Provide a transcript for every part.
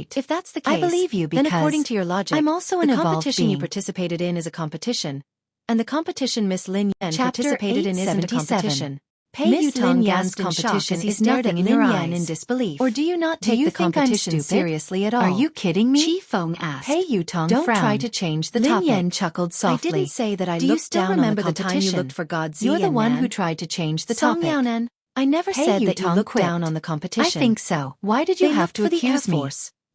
right. If that's the case, I believe you because then according to your logic, I'm also an the evolved competition you being. participated in is a competition, and the competition Miss Lin Yan Chapter participated in isn't a 877. competition. Pei Miss Yutong Lin gasped Yan's in shock competition as he is stared nothing at in Lin your Yan in eyes. disbelief. Or do you not Do take you the think I'm competition stupid? seriously at all? Are you kidding me? Qi Feng asked. Pei Yutong Don't frowned. try to change the Lin topic. Yan chuckled softly. I didn't say that I Do you looked still down remember on the the competition. time you looked for God's You're the Yan one Man? who tried to change the Song topic. Yaonan, I never Pei said that you Yutong looked quipped. down on the competition. I think so. Why did you They have looked to for the Air accuse me? Force,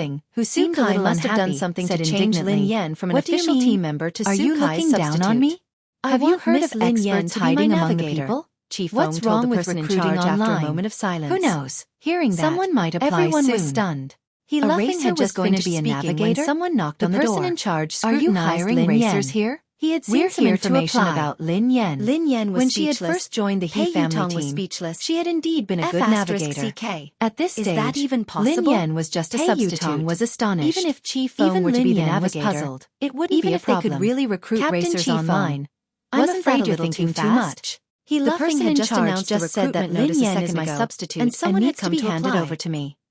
laughing, who seemed a little must have done unhappy, something said to change indignantly, Lin Yan from an "What do you official mean? team member to Are you Xueqi's looking down substitute. on me? Have you heard of Lin Yan experts to be hiding my among the navigator?" people? Qi Feng What's told wrong the with person in recruiting charge after a online? moment of silence. Who knows? Hearing that, Someone might apply everyone soon. was stunned. He A laughing racer had was just going to finished be a speaking when navigator? someone knocked The on the person door. in charge "Are you scrutinized hiring Lin racers Yan. here?" He had We're seen some here to information apply. about Lin Yan. Lin Yan was When she had speechless. first joined the He Pei family Yutong was team, speechless. she had indeed been a F good asterisk navigator. CK. At this Is stage, that even Lin possible? Yan was just a Pei substitute. Yutong was astonished. Even if Qi Feng Even were to Lin be the Yan was navigator, puzzled. it wouldn't Even be a if they could problem. really recruit Captain racers Qi online, I'm wasn't afraid that a you're little thinking too fast. much? The The person person in in charge charge just said that Lin Lin Yan Yan is my ago, substitute and someone needs had come to be to handed apply. over to me.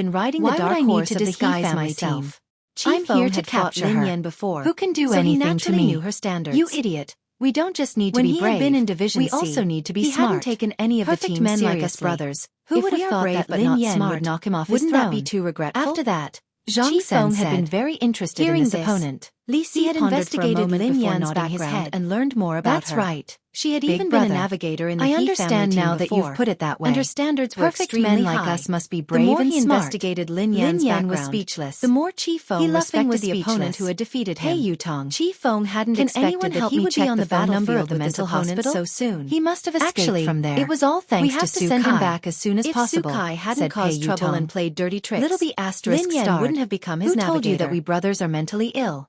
been riding the Why would dark I need horse to of the He disguise family myself? team? I'm here to capture Lin her. Yan before, Who can do so he anything to naturally me? knew her standards. You idiot. We don't just need When to be he brave. had been in Division we C, also need to be he smart. hadn't taken any of the Perfect team men like us seriously. brothers. Who If would we have are thought brave that but Lin not Yan smart, would knock him off wouldn't his that be throne? too regretful? After that, Zhang Qi Fen Feng had said. been very interested Hearing in this this, opponent. Li Si He had pondered for a investigated moment Lin before Yan's nodding his background head and learned more about That's her. right. She had Big even brother. been a navigator in the I He family understand team now that before, you've put it that way. and her standards were Perfect extremely men like high. us must be The brave more and he smart. investigated Lin Yan's Lin Yan was background, speechless. the more Qi Feng He respected was the opponent speechless. who had defeated him. Hey Yutong. Qi Feng hadn't Can expected anyone that help he me would check be on the the phone number battlefield of the with his mental opponent hospital so soon. He must have escaped Actually, from there. it was all thanks we to have to send him Xueqi. back as soon as If possible. Xueqi hadn't said caused Pei trouble Yutong. and played dirty tricks, Little B asterisk Lin Yan starred. wouldn't have become his Who navigator. told you that we brothers are mentally ill?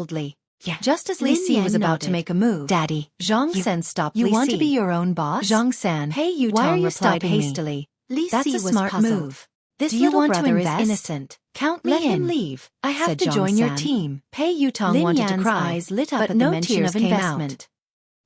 coldly. Yeah. Just as Li Lin Si was Yan about to nodded. make a move, Daddy. Zhang San stopped You Li want Si. to be your own boss? Zhang San, Pei Yutong why are you replied stopping hastily. me? Li That's Si a was smart puzzled. move. This Do you little want to brother is invest? innocent. Count me Let him in. leave. I have said to Zhang join your San. team. Pei Yutong Lin wanted to Yan's cry, eyes lit up but at no the mention tears of came investment. out.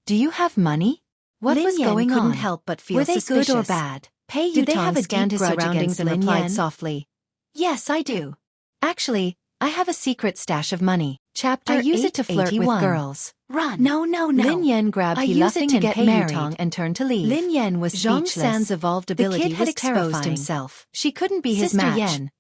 Do you have money? What Lin was Yan going couldn't on? help but feel Were they suspicious. good or bad? Pei Did they Yutong have a scanned deep his grudge surroundings against and Lin replied Yan? softly. Yes, I do. Actually, I have a secret stash of money. Chapter I use it to flirt with 881. girls. Run. No. Lin Yan grabbed I He use it Luffing to and get Pei married. Yutong and turned to leave. Lin Yan was Zhang speechless. San's evolved The ability kid had was exposed terrifying. himself. She couldn't be his Sister match. Yan,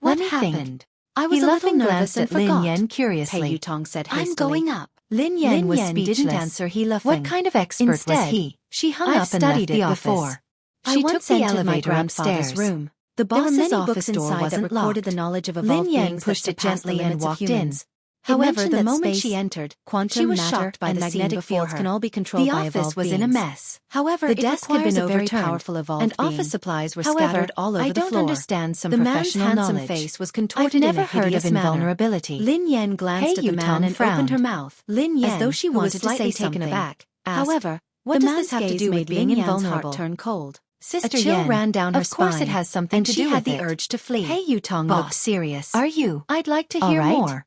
What Let me think. happened? I was He a little laughing nervous glanced and at Lin forgot. Yan curiously. Pei Yutong said hastily. I'm going up. Lin Yan was speechless. Didn't answer he laughing. What kind of expert Instead, was he? She hung I've up and left studied the it office. before. She took once the entered my elevator grandfather's upstairs. room. The There were boss's many office books door inside that wasn't recorded locked. the knowledge of Lin evolved Yan beings pushed that it surpassed the gently and limits of walked in. humans. However, However, the the moment space, she entered, quantum she was matter, shocked by and the scene magnetic before fields her. can all be controlled The by office evolved was beings. in a mess. However, The it desk had requires been a very overturned, powerful evolved and being. office supplies were However, scattered all over I the don't floor. understand some The man's professional handsome knowledge. face was I've contorted never in a heard of hideous invulnerability. manner. Lin Yan glanced at the man and opened her mouth. Lin Yan, as though she who was wanted to say slightly taken something, aback, asked, However, "What the does man's this have to gaze do with made being Lin Yan's invulnerable?" heart turn cold. Sister A chill Yen, ran down her of course spine, it has something and to she do had with the it. urge to flee. Pei Yutong looked Boss, serious. are you? I'd like to all hear right? more.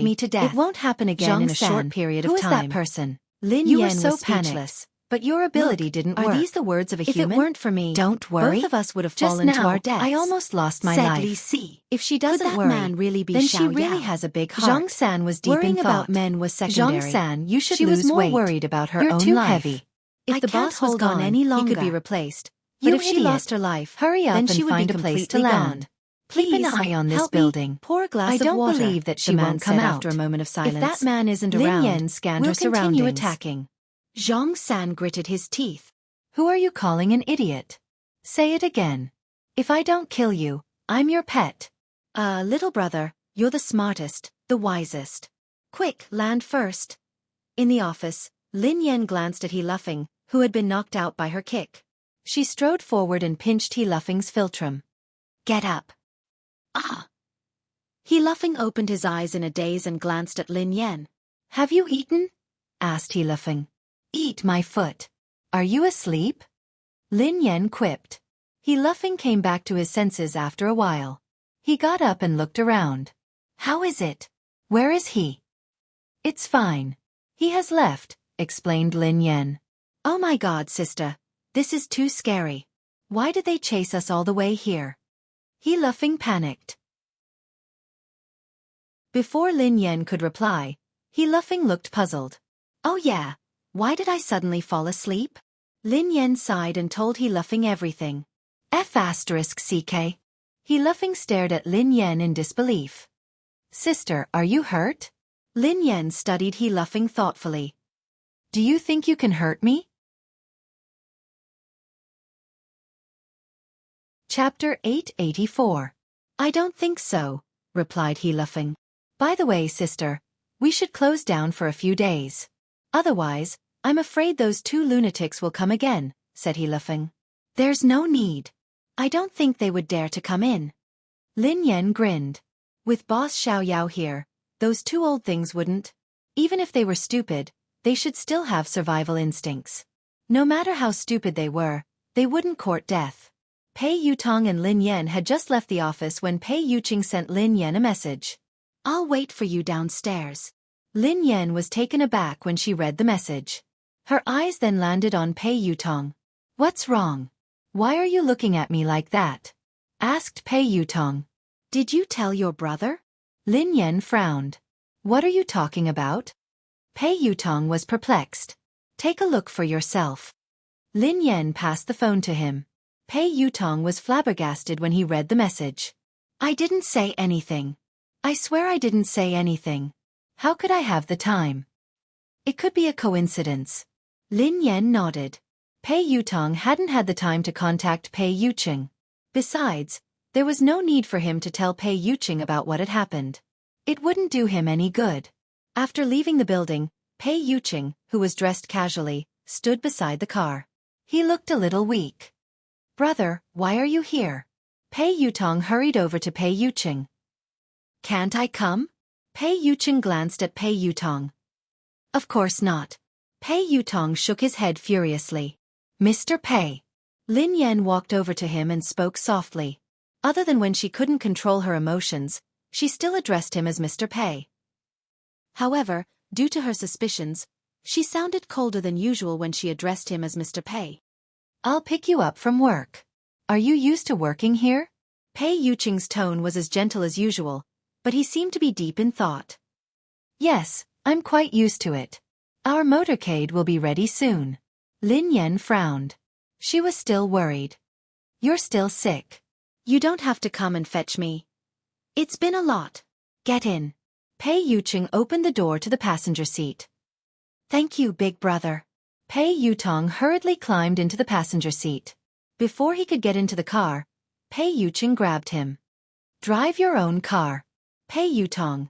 bored me to death. It won't happen again in a short period of time. Who is that person? Lin You Yan were so was speechless. panicked. But your ability Look, didn't are work. these the words of a If human? it weren't for me, Don't worry. both of us would have Just fallen to now, our deaths. I almost lost my Said Li life. Si. If she Could doesn't that worry, man really be then Xiao she really Yao? has a big heart. Zhang San was deep Worrying in thought. about men was secondary. Zhang San, you should She lose was more weight. worried about her You're own too life. heavy. If I the can't boss was hold gone on any he could be longer. replaced. You But if she idiot. lost her life, Hurry up then and she would find be a place to completely land. gone. Keep an Please, eye on this help building. Me. Pour a glass I of don't water, believe that she the man won't come said out. after a moment of silence. If that man isn't Lin around, Yan scanned we'll her surroundings. continue attacking. Zhang San gritted his teeth. Who are you calling an idiot? Say it again. If I don't kill you, I'm your pet. Little brother, you're the smartest, the wisest. Quick, land first. In the office, Lin Yan glanced at He Luffing, who had been knocked out by her kick. She strode forward and pinched He Luffing's philtrum. Get up. Ah! He Luffing opened his eyes in a daze and glanced at Lin Yan. Have you eaten? Asked He Luffing. Eat my foot. Are you asleep? Lin Yan quipped. He Luffing came back to his senses after a while. He got up and looked around. How is it? Where is he? It's fine. He has left, explained Lin Yan. Oh my God, sister. This is too scary. Why did they chase us all the way here? He Luffing panicked. Before Lin Yan could reply, He Luffing looked puzzled. Oh yeah, why did I suddenly fall asleep? Lin Yan sighed and told He Luffing everything. F***CK. He Luffing stared at Lin Yan in disbelief. Sister, are you hurt? Lin Yan studied He Luffing thoughtfully. Do you think you can hurt me? Chapter 884. I don't think so, replied He Luffing. By the way, sister, we should close down for a few days. Otherwise, I'm afraid those two lunatics will come again, said He Luffing. There's no need. I don't think they would dare to come in. Lin Yan grinned. With Boss Xiaoyao here, those two old things wouldn't. Even if they were stupid, they should still have survival instincts. No matter how stupid they wouldn't court death. Pei Yutong and Lin Yan had just left the office when Pei Yuqing sent Lin Yan a message. I'll wait for you downstairs. Lin Yan was taken aback when she read the message. Her eyes then landed on Pei Yutong. What's wrong? Why are you looking at me like that? Asked Pei Yutong. Did you tell your brother? Lin Yan frowned. What are you talking about? Pei Yutong was perplexed. Take a look for yourself. Lin Yan passed the phone to him. Pei Yutong was flabbergasted when he read the message. I didn't say anything. I swear I didn't say anything. How could I have the time? It could be a coincidence. Lin Yan nodded. Pei Yutong hadn't had the time to contact Pei Yuqing. Besides, there was no need for him to tell Pei Yuqing about what had happened. It wouldn't do him any good. After leaving the building, Pei Yuqing, who was dressed casually, stood beside the car. He looked a little weak. Brother, why are you here? Pei Yutong hurried over to Pei Yuqing. Can't I come? Pei Yuqing glanced at Pei Yutong. Of course not. Pei Yutong shook his head furiously. Mr. Pei. Lin Yan walked over to him and spoke softly. Other than when she couldn't control her emotions, she still addressed him as Mr. Pei. However, due to her suspicions, she sounded colder than usual when she addressed him as Mr. Pei. I'll pick you up from work. Are you used to working here? Pei Yuqing's tone was as gentle as usual, but he seemed to be deep in thought. Yes, I'm quite used to it. Our motorcade will be ready soon. Lin Yan frowned. She was still worried. You're still sick. You don't have to come and fetch me. It's been a lot. Get in. Pei Yuqing opened the door to the passenger seat. Thank you, big brother. Pei Yutong hurriedly climbed into the passenger seat. Before he could get into the car, Pei Yuqing grabbed him. Drive your own car. Pei Yutong.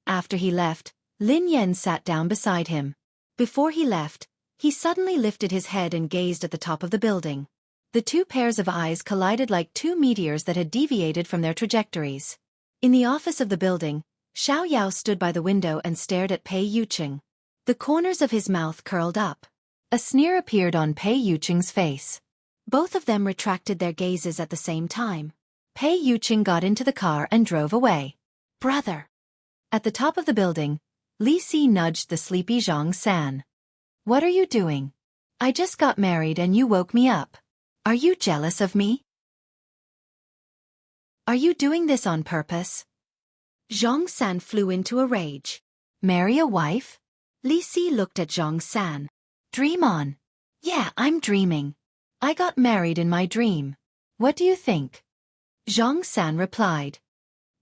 After he left, Lin Yan sat down beside him. Before he left, he suddenly lifted his head and gazed at the top of the building. The two pairs of eyes collided like two meteors that had deviated from their trajectories. In the office of the building, Xiaoyao stood by the window and stared at Pei Yuqing. The corners of his mouth curled up. A sneer appeared on Pei Yuqing's face. Both of them retracted their gazes at the same time. Pei Yuqing got into the car and drove away. Brother. At the top of the building, Li Si nudged the sleepy Zhang San. What are you doing? I just got married and you woke me up. Are you jealous of me? Are you doing this on purpose? Zhang San flew into a rage. Marry a wife? Li Si looked at Zhang San. Dream on. Yeah, I'm dreaming. I got married in my dream. What do you think? Zhang San replied.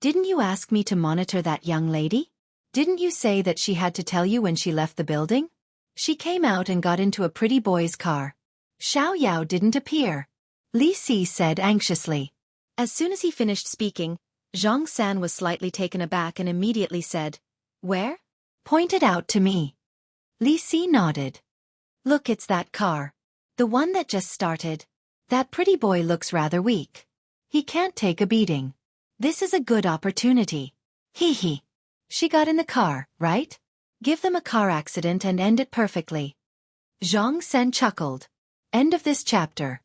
Didn't you ask me to monitor that young lady? Didn't you say that she had to tell you when she left the building? She came out and got into a pretty boy's car. Xiaoyao didn't appear. Li Si said anxiously. As soon as he finished speaking, Zhang San was slightly taken aback and immediately said, Where? Pointed out to me. Li Si nodded. Look, it's that car. The one that just started. That pretty boy looks rather weak. He can't take a beating. This is a good opportunity. Hee hee. She got in the car, right? Give them a car accident and end it perfectly. Zhang Sen chuckled. End of this chapter.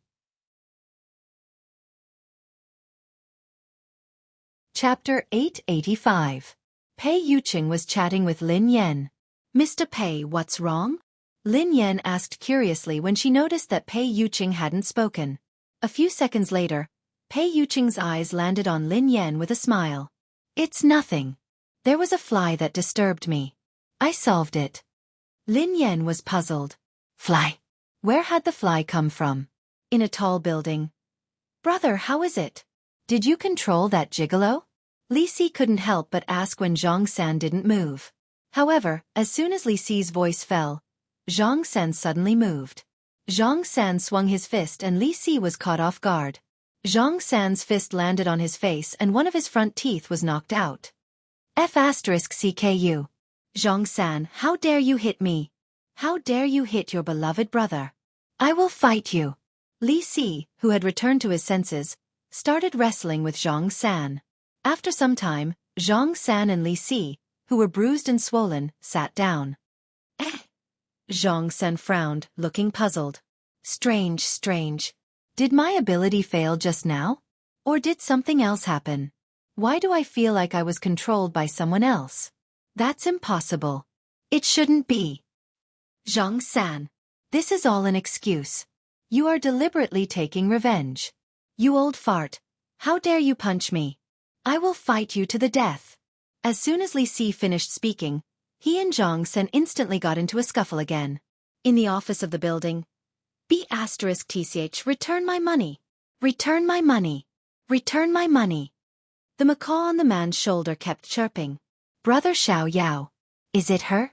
Chapter 885. Pei Yuqing was chatting with Lin Yan. Mr. Pei, what's wrong? Lin Yan asked curiously when she noticed that Pei Yuqing hadn't spoken. A few seconds later, Pei Yuqing's eyes landed on Lin Yan with a smile. It's nothing. There was a fly that disturbed me. I solved it. Lin Yan was puzzled. Fly? Where had the fly come from? In a tall building. Brother, how is it? Did you control that gigolo? Li Si couldn't help but ask when Zhang San didn't move. However, as soon as Li Si's voice fell, Zhang San suddenly moved. Zhang San swung his fist and Li Si was caught off guard. Zhang San's fist landed on his face and one of his front teeth was knocked out. F***CKU. Zhang San, how dare you hit me? How dare you hit your beloved brother? I will fight you. Li Si, who had returned to his senses, started wrestling with Zhang San. After some time, Zhang San and Li Si, who were bruised and swollen, sat down. Zhang San frowned, looking puzzled. Strange. Did my ability fail just now? Or did something else happen? Why do I feel like I was controlled by someone else? That's impossible. It shouldn't be. Zhang San. This is all an excuse. You are deliberately taking revenge. You old fart. How dare you punch me? I will fight you to the death. As soon as Li Si finished speaking, he and Zhang San instantly got into a scuffle again. In the office of the building, B***TCH, return my money. Return my money. Return my money. The macaw on the man's shoulder kept chirping. Brother Xiao Yao. Is it her?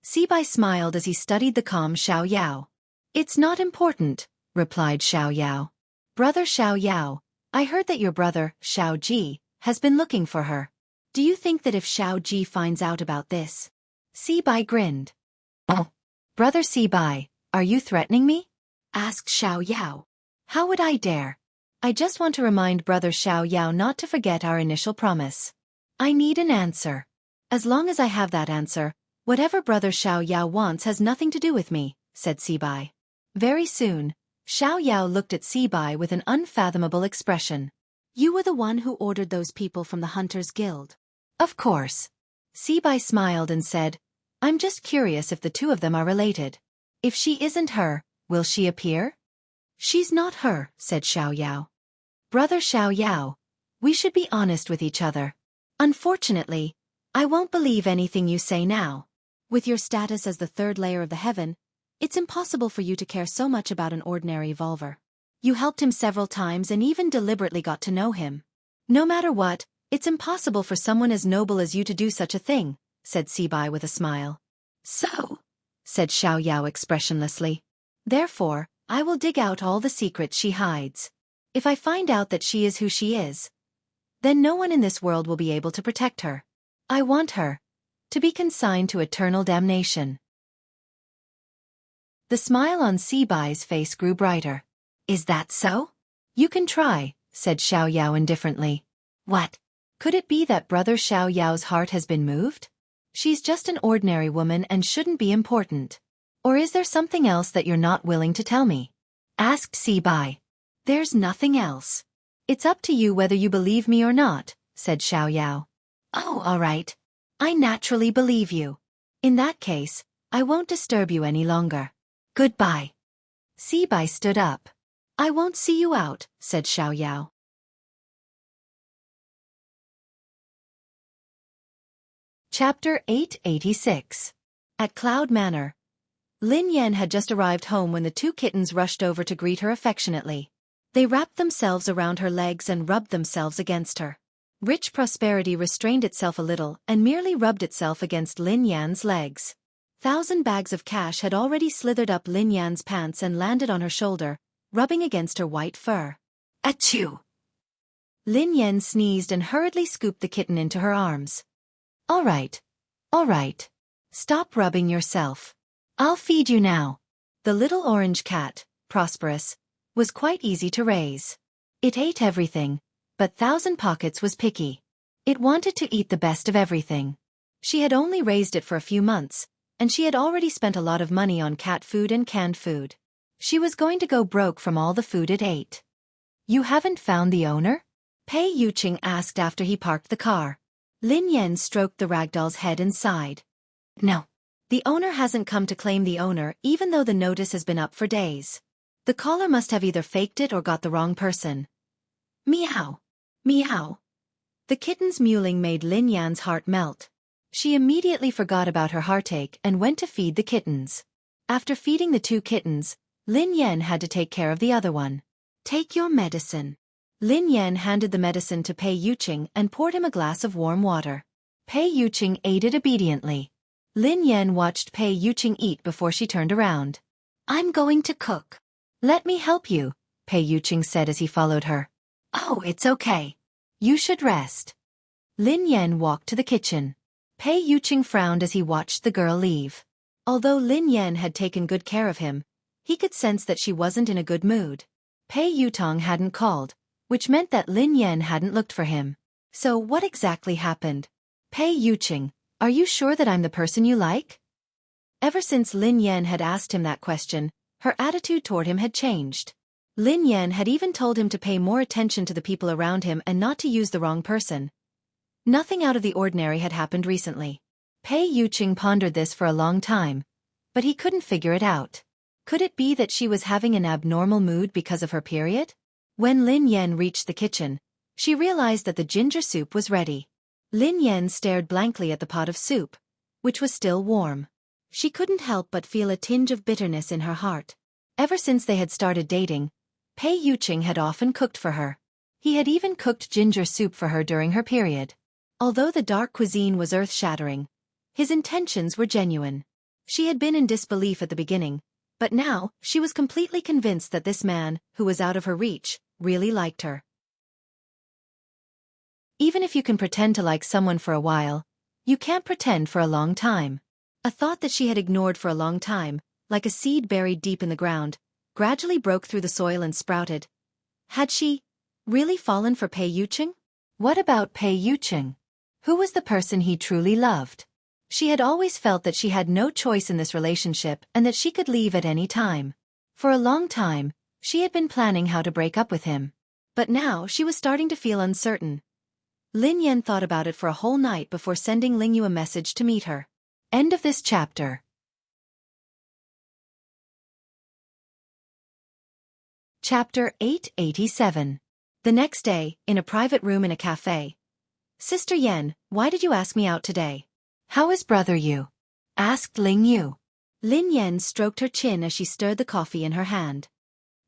Sibai smiled as he studied the calm Xiao Yao. It's not important, replied Xiao Yao. Brother Xiao Yao, I heard that your brother, Xiao Ji, has been looking for her. Do you think that if Xiao Ji finds out about this? Sibai grinned. Oh. Brother Sibai, are you threatening me? Asked Xiao Yao. How would I dare? I just want to remind Brother Xiao Yao not to forget our initial promise. I need an answer. As long as I have that answer, whatever Brother Xiao Yao wants has nothing to do with me, said Sibai. Very soon, Xiao Yao looked at Sibai with an unfathomable expression. You were the one who ordered those people from the Hunters Guild. Of course. Sibai smiled and said, I'm just curious if the two of them are related. If she isn't her, will she appear? She's not her, said Xiao Yao. Brother Xiao Yao, we should be honest with each other. Unfortunately, I won't believe anything you say now. With your status as the third layer of the heaven, it's impossible for you to care so much about an ordinary evolver. You helped him several times and even deliberately got to know him. No matter what, it's impossible for someone as noble as you to do such a thing, said Sibai with a smile. So, said Xiao Yao expressionlessly. Therefore, I will dig out all the secrets she hides. If I find out that she is who she is, then no one in this world will be able to protect her. I want her to be consigned to eternal damnation. The smile on Sibai's face grew brighter. Is that so? You can try, said Xiao Yao indifferently. What? Could it be that Brother Xiao Yao's heart has been moved? She's just an ordinary woman and shouldn't be important. Or is there something else that you're not willing to tell me? Asked Sibai. There's nothing else. It's up to you whether you believe me or not, said Xiao Yao. Oh, all right. I naturally believe you. In that case, I won't disturb you any longer. Goodbye. Sibai stood up. I won't see you out, said Xiao Yao. Chapter 886. At Cloud Manor. Lin Yan had just arrived home when the two kittens rushed over to greet her affectionately. They wrapped themselves around her legs and rubbed themselves against her. Rich Prosperity restrained itself a little and merely rubbed itself against Lin Yan's legs. 1,000 bags of cash had already slithered up Lin Yan's pants and landed on her shoulder, rubbing against her white fur. Achoo! Lin Yan sneezed and hurriedly scooped the kitten into her arms. All right. Stop rubbing yourself. I'll feed you now. The little orange cat, Prosperous, was quite easy to raise. It ate everything, but Thousand Pockets was picky. It wanted to eat the best of everything. She had only raised it for a few months, and she had already spent a lot of money on cat food and canned food. She was going to go broke from all the food it ate. You haven't found the owner? Pei Yuqing asked after he parked the car. Lin Yan stroked the ragdoll's head and sighed. No. The owner hasn't come to claim the owner even though the notice has been up for days. The caller must have either faked it or got the wrong person. Meow. Meow. The kitten's mewling made Lin Yan's heart melt. She immediately forgot about her heartache and went to feed the kittens. After feeding the 2 kittens, Lin Yan had to take care of the other one. Take your medicine. Lin Yan handed the medicine to Pei Yuqing and poured him a glass of warm water. Pei Yuqing ate it obediently. Lin Yan watched Pei Yuqing eat before she turned around. I'm going to cook. Let me help you, Pei Yuqing said as he followed her. Oh, it's okay. You should rest. Lin Yan walked to the kitchen. Pei Yuqing frowned as he watched the girl leave. Although Lin Yan had taken good care of him, he could sense that she wasn't in a good mood. Pei Yutong hadn't called, which meant that Lin Yan hadn't looked for him. So what exactly happened? Pei Yuqing, are you sure that I'm the person you like? Ever since Lin Yan had asked him that question, her attitude toward him had changed. Lin Yan had even told him to pay more attention to the people around him and not to use the wrong person. Nothing out of the ordinary had happened recently. Pei Yuqing pondered this for a long time, but he couldn't figure it out. Could it be that she was having an abnormal mood because of her period? When Lin Yan reached the kitchen, she realized that the ginger soup was ready. Lin Yan stared blankly at the pot of soup, which was still warm. She couldn't help but feel a tinge of bitterness in her heart. Ever since they had started dating, Pei Yuqing had often cooked for her. He had even cooked ginger soup for her during her period. Although the dark cuisine was earth-shattering, his intentions were genuine. She had been in disbelief at the beginning, but now she was completely convinced that this man, who was out of her reach, really liked her. Even if you can pretend to like someone for a while, you can't pretend for a long time. A thought that she had ignored for a long time, like a seed buried deep in the ground, gradually broke through the soil and sprouted. Had she really fallen for Pei Yuqing? What about Pei Yuqing? Who was the person he truly loved? She had always felt that she had no choice in this relationship and that she could leave at any time. For a long time, she had been planning how to break up with him. But now she was starting to feel uncertain. Lin Yan thought about it for a whole night before sending Ling Yu a message to meet her. End of this chapter. Chapter 887. The next day, in a private room in a cafe. Sister Yan, why did you ask me out today? How is brother Yu? Asked Ling Yu. Lin Yan stroked her chin as she stirred the coffee in her hand.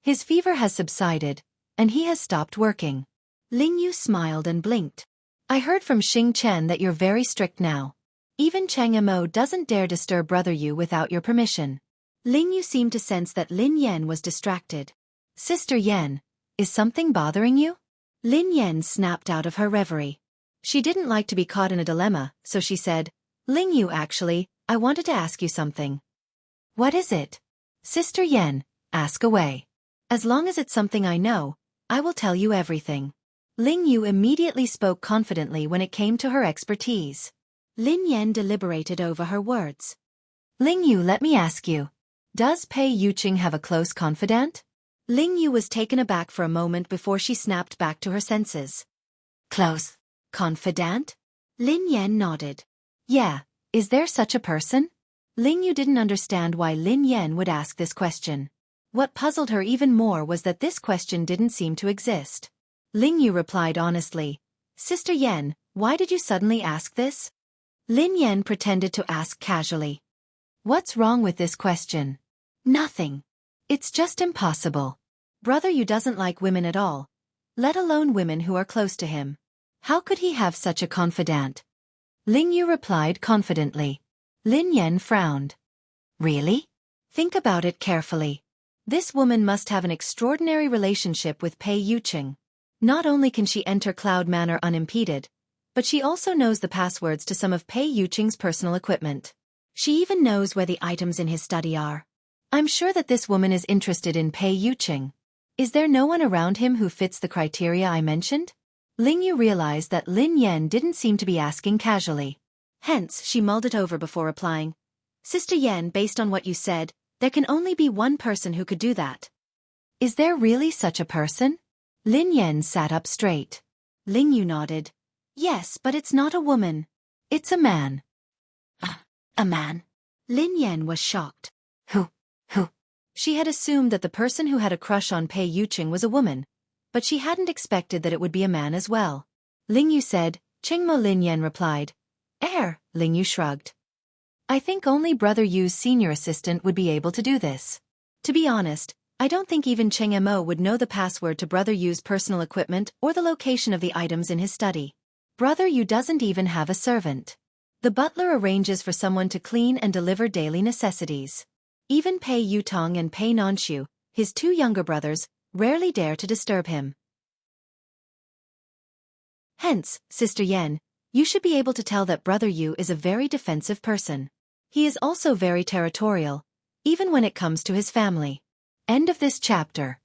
His fever has subsided, and he has stopped working. Ling Yu smiled and blinked. I heard from Xing Chen that you're very strict now. Even Chang Mo doesn't dare disturb brother Yu without your permission. Ling Yu seemed to sense that Lin Yan was distracted. Sister Yan, is something bothering you? Lin Yan snapped out of her reverie. She didn't like to be caught in a dilemma, so she said, Ling Yu, actually, I wanted to ask you something. What is it? Sister Yan, ask away. As long as it's something I know, I will tell you everything. Ling Yu immediately spoke confidently when it came to her expertise. Lin Yan deliberated over her words. Ling Yu, let me ask you. Does Pei Yuqing have a close confidant? Ling Yu was taken aback for a moment before she snapped back to her senses. Close confidant? Lin Yan nodded. Yeah, is there such a person? Ling Yu didn't understand why Lin Yan would ask this question. What puzzled her even more was that this question didn't seem to exist. Ling Yu replied honestly, Sister Yan, why did you suddenly ask this? Lin Yan pretended to ask casually. What's wrong with this question? Nothing. It's just impossible. Brother Yu doesn't like women at all, let alone women who are close to him. How could he have such a confidant? Ling Yu replied confidently. Lin Yan frowned. Really? Think about it carefully. This woman must have an extraordinary relationship with Pei Yuqing. Not only can she enter Cloud Manor unimpeded, but she also knows the passwords to some of Pei Yuqing's personal equipment. She even knows where the items in his study are. I'm sure that this woman is interested in Pei Yuqing. Is there no one around him who fits the criteria I mentioned? Ling Yu realized that Lin Yan didn't seem to be asking casually. Hence, she mulled it over before replying. Sister Yan, based on what you said, there can only be one person who could do that. Is there really such a person? Lin Yan sat up straight. Ling Yu nodded. Yes, but it's not a woman. It's a man. A man? Lin Yan was shocked. Who? She had assumed that the person who had a crush on Pei Yuqing was a woman, but she hadn't expected that it would be a man as well. Ling Yu said. Qingmo. Lin Yan replied. Ling Yu shrugged. I think only Brother Yu's senior assistant would be able to do this. To be honest, I don't think even Cheng Mo would know the password to Brother Yu's personal equipment or the location of the items in his study. Brother Yu doesn't even have a servant. The butler arranges for someone to clean and deliver daily necessities. Even Pei Yutong and Pei Nanshu, his two younger brothers, rarely dare to disturb him. Hence, Sister Yan, you should be able to tell that Brother Yu is a very defensive person. He is also very territorial, even when it comes to his family. End of this chapter.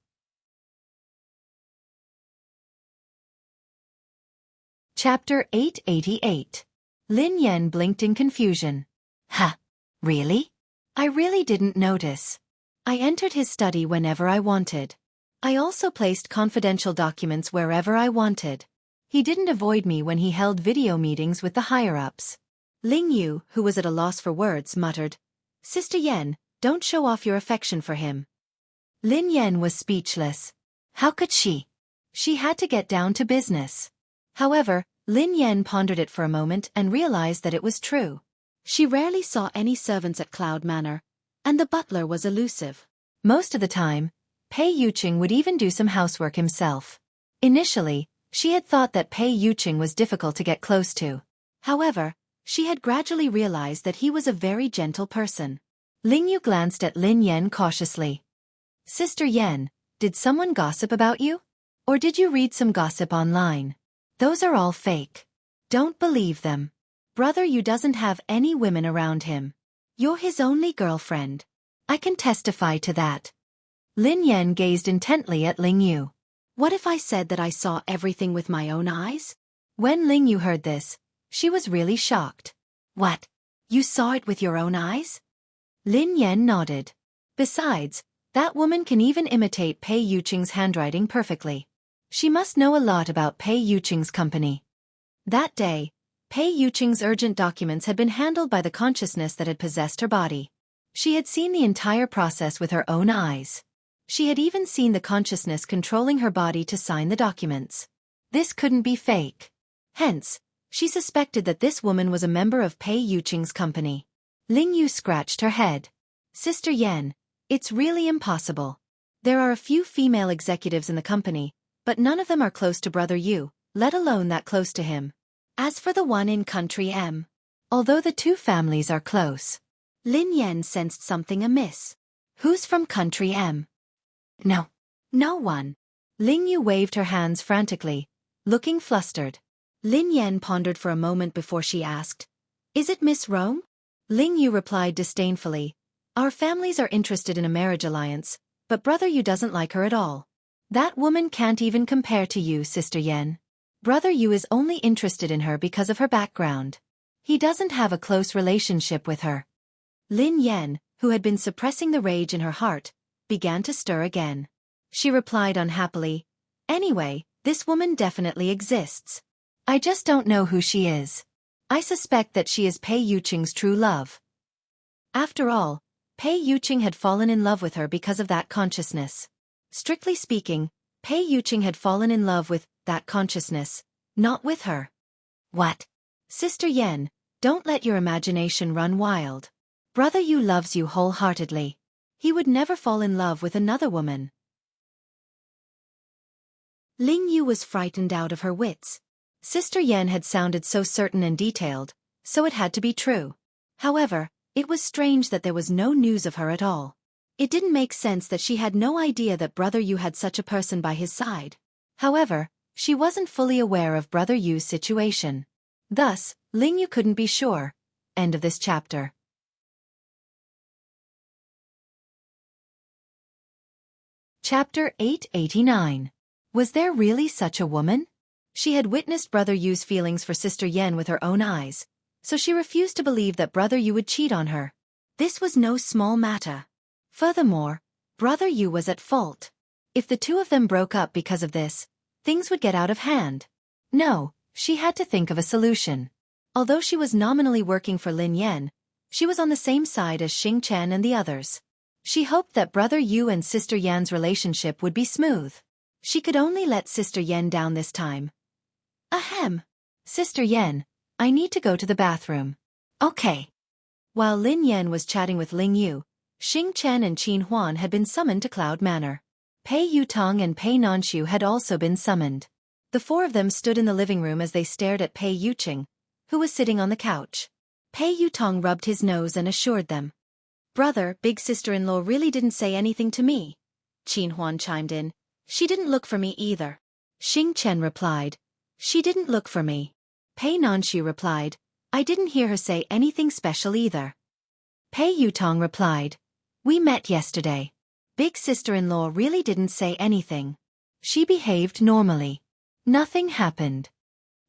Chapter 888. Lin Yan blinked in confusion. Really? I really didn't notice. I entered his study whenever I wanted. I also placed confidential documents wherever I wanted. He didn't avoid me when he held video meetings with the higher-ups. Ling Yu, who was at a loss for words, muttered, Sister Yan, don't show off your affection for him. Lin Yan was speechless. How could she? She had to get down to business. However, Lin Yan pondered it for a moment and realized that it was true. She rarely saw any servants at Cloud Manor, and the butler was elusive. Most of the time, Pei Yuqing would even do some housework himself. Initially, she had thought that Pei Yuqing was difficult to get close to. However, she had gradually realized that he was a very gentle person. Ling Yu glanced at Lin Yan cautiously. Sister Yan, did someone gossip about you? Or did you read some gossip online? Those are all fake. Don't believe them. Brother Yu doesn't have any women around him. You're his only girlfriend. I can testify to that. Lin Yan gazed intently at Ling Yu. What if I said that I saw everything with my own eyes? When Ling Yu heard this, she was really shocked. What? You saw it with your own eyes? Lin Yan nodded. Besides, that woman can even imitate Pei Yuqing's handwriting perfectly. She must know a lot about Pei Yuqing's company. That day, Pei Yuqing's urgent documents had been handled by the consciousness that had possessed her body. She had seen the entire process with her own eyes. She had even seen the consciousness controlling her body to sign the documents. This couldn't be fake. Hence, she suspected that this woman was a member of Pei Yuqing's company. Ling Yu scratched her head. Sister Yan, it's really impossible. There are a few female executives in the company, but none of them are close to Brother Yu, let alone that close to him. As for the one in Country M, although the two families are close, Lin Yan sensed something amiss. Who's from Country M? No one. Ling Yu waved her hands frantically, looking flustered. Lin Yan pondered for a moment before she asked, Is it Miss Rome? Ling Yu replied disdainfully, Our families are interested in a marriage alliance, but Brother Yu doesn't like her at all. That woman can't even compare to you, Sister Yan. Brother Yu is only interested in her because of her background. He doesn't have a close relationship with her. Lin Yan, who had been suppressing the rage in her heart, began to stir again. She replied unhappily, Anyway, this woman definitely exists. I just don't know who she is. I suspect that she is Pei Yuqing's true love. After all, Pei Yuqing had fallen in love with her because of that consciousness. Strictly speaking, Pei Yuqing had fallen in love with that consciousness, not with her. What? Sister Yan, don't let your imagination run wild. Brother Yu loves you wholeheartedly. He would never fall in love with another woman. Ling Yu was frightened out of her wits. Sister Yan had sounded so certain and detailed, so it had to be true. However, it was strange that there was no news of her at all. It didn't make sense that she had no idea that Brother Yu had such a person by his side. However, she wasn't fully aware of Brother Yu's situation. Thus, Ling Yu couldn't be sure. End of this chapter. Chapter 889. Was there really such a woman? She had witnessed Brother Yu's feelings for Sister Yen with her own eyes, so she refused to believe that Brother Yu would cheat on her. This was no small matter. Furthermore, Brother Yu was at fault. If the two of them broke up because of this, things would get out of hand. No, she had to think of a solution. Although she was nominally working for Lin Yan, she was on the same side as Xing Chen and the others. She hoped that Brother Yu and Sister Yan's relationship would be smooth. She could only let Sister Yen down this time. Ahem. Sister Yen, I need to go to the bathroom. Okay. While Lin Yan was chatting with Ling Yu, Xing Chen and Qin Huan had been summoned to Cloud Manor. Pei Yutong and Pei Nanshu had also been summoned. The four of them stood in the living room as they stared at Pei Yuqing, who was sitting on the couch. Pei Yutong rubbed his nose and assured them. Brother, big sister-in-law really didn't say anything to me. Qin Huan chimed in. She didn't look for me either. Xing Chen replied. She didn't look for me. Pei Nanshu replied. I didn't hear her say anything special either. Pei Yutong replied. We met yesterday. Big sister-in-law really didn't say anything. She behaved normally. Nothing happened.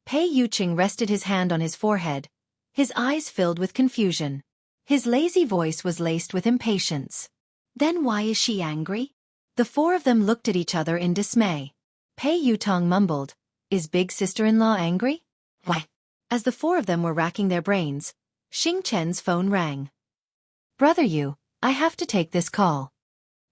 Pei Yuqing rested his hand on his forehead, his eyes filled with confusion. His lazy voice was laced with impatience. Then why is she angry? The four of them looked at each other in dismay. Pei Yutong mumbled, Is big sister-in-law angry? Why? As the four of them were racking their brains, Xing Chen's phone rang. Brother Yu, I have to take this call.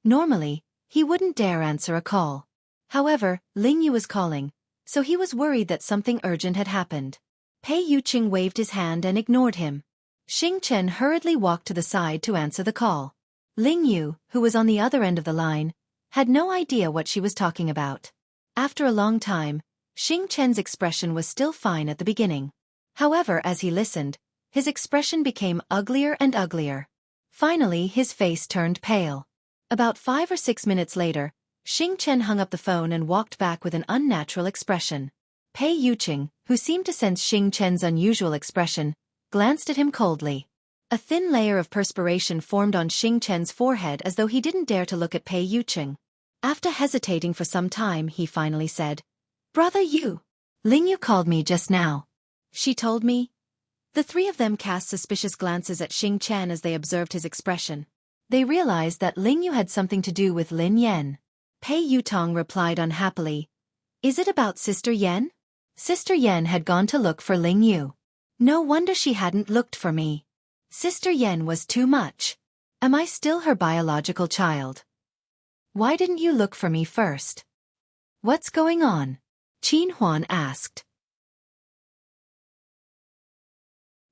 Normally, he wouldn't dare answer a call. However, Ling Yu was calling, so he was worried that something urgent had happened. Pei Yuqing waved his hand and ignored him. Xing Chen hurriedly walked to the side to answer the call. Ling Yu, who was on the other end of the line, had no idea what she was talking about. After a long time, Xing Chen's expression was still fine at the beginning. However, as he listened, his expression became uglier and uglier. Finally, his face turned pale. About 5 or 6 minutes later, Xing Chen hung up the phone and walked back with an unnatural expression. Pei Yuqing, who seemed to sense Xing Chen's unusual expression, glanced at him coldly. A thin layer of perspiration formed on Xing Chen's forehead as though he didn't dare to look at Pei Yuqing. After hesitating for some time, he finally said, Brother Yu. Ling Yu called me just now. She told me. The three of them cast suspicious glances at Xing Chen as they observed his expression. They realized that Ling Yu had something to do with Lin Yan. Pei Yutong replied unhappily, Is it about Sister Yen? Sister Yen had gone to look for Ling Yu. No wonder she hadn't looked for me. Sister Yen was too much. Am I still her biological child? Why didn't you look for me first? What's going on? Qin Huan asked.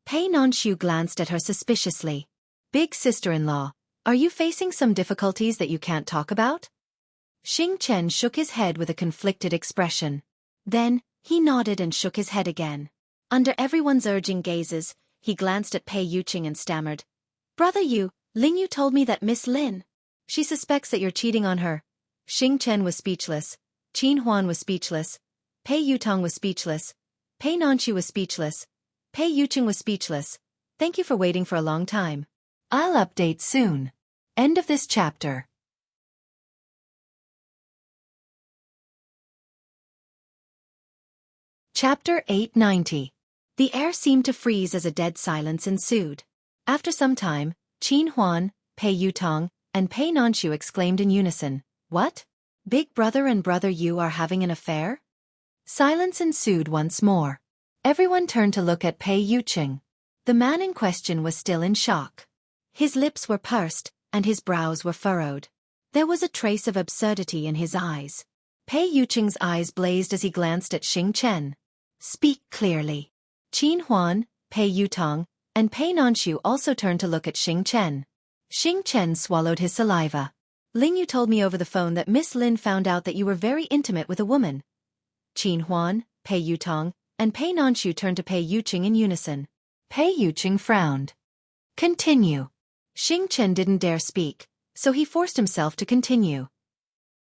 Pei Nanshu glanced at her suspiciously. Big sister-in-law, are you facing some difficulties that you can't talk about? Xing Chen shook his head with a conflicted expression. Then, he nodded and shook his head again. Under everyone's urging gazes, he glanced at Pei Yuqing and stammered. Brother Yu, Ling Yu told me that Miss Lin. She suspects that you're cheating on her. Xing Chen was speechless. Qin Huan was speechless. Pei Yutong was speechless. Pei Nanshu was speechless. Pei Yuqing was speechless. Thank you for waiting for a long time. I'll update soon. End of this chapter. Chapter 890. The air seemed to freeze as a dead silence ensued. After some time, Qin Huan, Pei Yutong, and Pei Nanshu exclaimed in unison, What? Big Brother and Brother Yu are having an affair? Silence ensued once more. Everyone turned to look at Pei Yuqing. The man in question was still in shock. His lips were pursed, and his brows were furrowed. There was a trace of absurdity in his eyes. Pei Yuqing's eyes blazed as he glanced at Xing Chen. Speak clearly. Qin Huan, Pei Yutong, and Pei Nanshu also turned to look at Xing Chen. Xing Chen swallowed his saliva. Ling Yu told me over the phone that Miss Lin found out that you were very intimate with a woman. Qin Huan, Pei Yutong, and Pei Nanshu turned to Pei Yuqing in unison. Pei Yuqing frowned. Continue. Xing Chen didn't dare speak, so he forced himself to continue.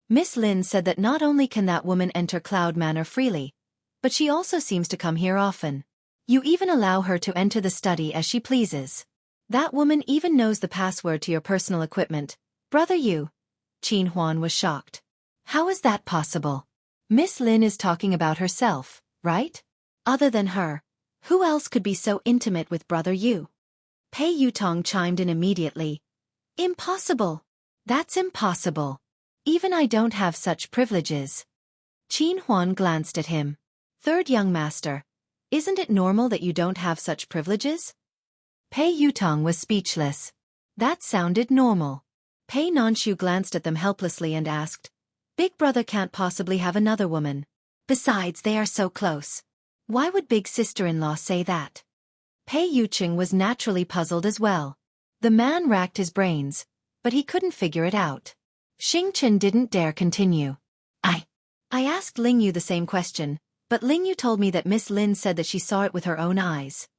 Miss Lin said that not only can that woman enter Cloud Manor freely, but she also seems to come here often. You even allow her to enter the study as she pleases. That woman even knows the password to your personal equipment. Brother Yu. Qin Huan was shocked. How is that possible? Miss Lin is talking about herself, right? Other than her, who else could be so intimate with Brother Yu? Pei Yutong chimed in immediately. Impossible. That's impossible. Even I don't have such privileges. Qin Huan glanced at him. Third young master, isn't it normal that you don't have such privileges? Pei Yutong was speechless. That sounded normal. Pei Nanshu glanced at them helplessly and asked, Big brother can't possibly have another woman. Besides, they are so close. Why would big sister-in-law say that? Pei Yuqing was naturally puzzled as well. The man racked his brains, but he couldn't figure it out. Xing Chen didn't dare continue. I asked Ling Yu the same question, but Ling Yu told me that Miss Lin said that she saw it with her own eyes.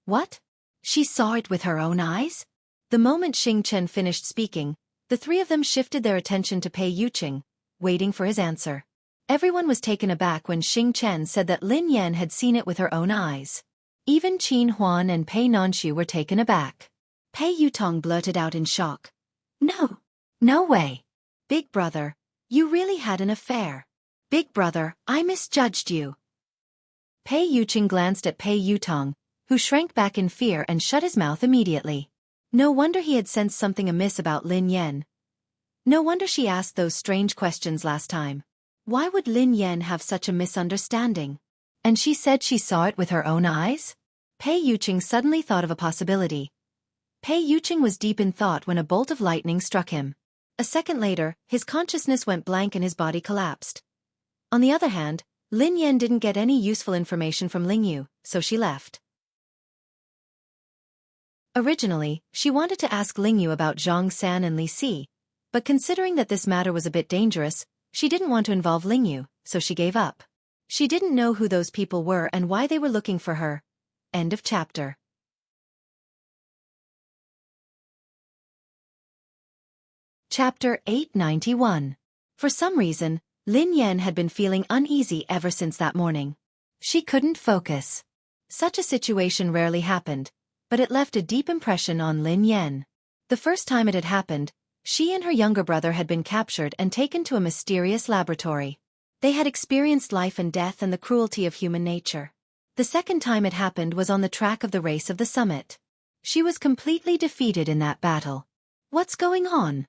What? She saw it with her own eyes? The moment Xing Chen finished speaking, the three of them shifted their attention to Pei Yuqing, waiting for his answer. Everyone was taken aback when Xing Chen said that Lin Yan had seen it with her own eyes. Even Qin Huan and Pei Nanshu were taken aback. Pei Yutong blurted out in shock. No way. Big brother, you really had an affair. Big brother, I misjudged you. Pei Yuqing glanced at Pei Yutong, who shrank back in fear and shut his mouth immediately. No wonder he had sensed something amiss about Lin Yan. No wonder she asked those strange questions last time. Why would Lin Yan have such a misunderstanding? And she said she saw it with her own eyes? Pei Yuqing suddenly thought of a possibility. Pei Yuqing was deep in thought when a bolt of lightning struck him. A second later, his consciousness went blank and his body collapsed. On the other hand, Lin Yan didn't get any useful information from Ling Yu, so she left. Originally, she wanted to ask Ling Yu about Zhang San and Li Si, but considering that this matter was a bit dangerous, she didn't want to involve Ling Yu, so she gave up. She didn't know who those people were and why they were looking for her. End of chapter. Chapter 891. For some reason, Lin Yan had been feeling uneasy ever since that morning. She couldn't focus. Such a situation rarely happened, but it left a deep impression on Lin Yan. The first time it had happened, she and her younger brother had been captured and taken to a mysterious laboratory. They had experienced life and death and the cruelty of human nature. The second time it happened was on the track of the race of the summit. She was completely defeated in that battle. What's going on?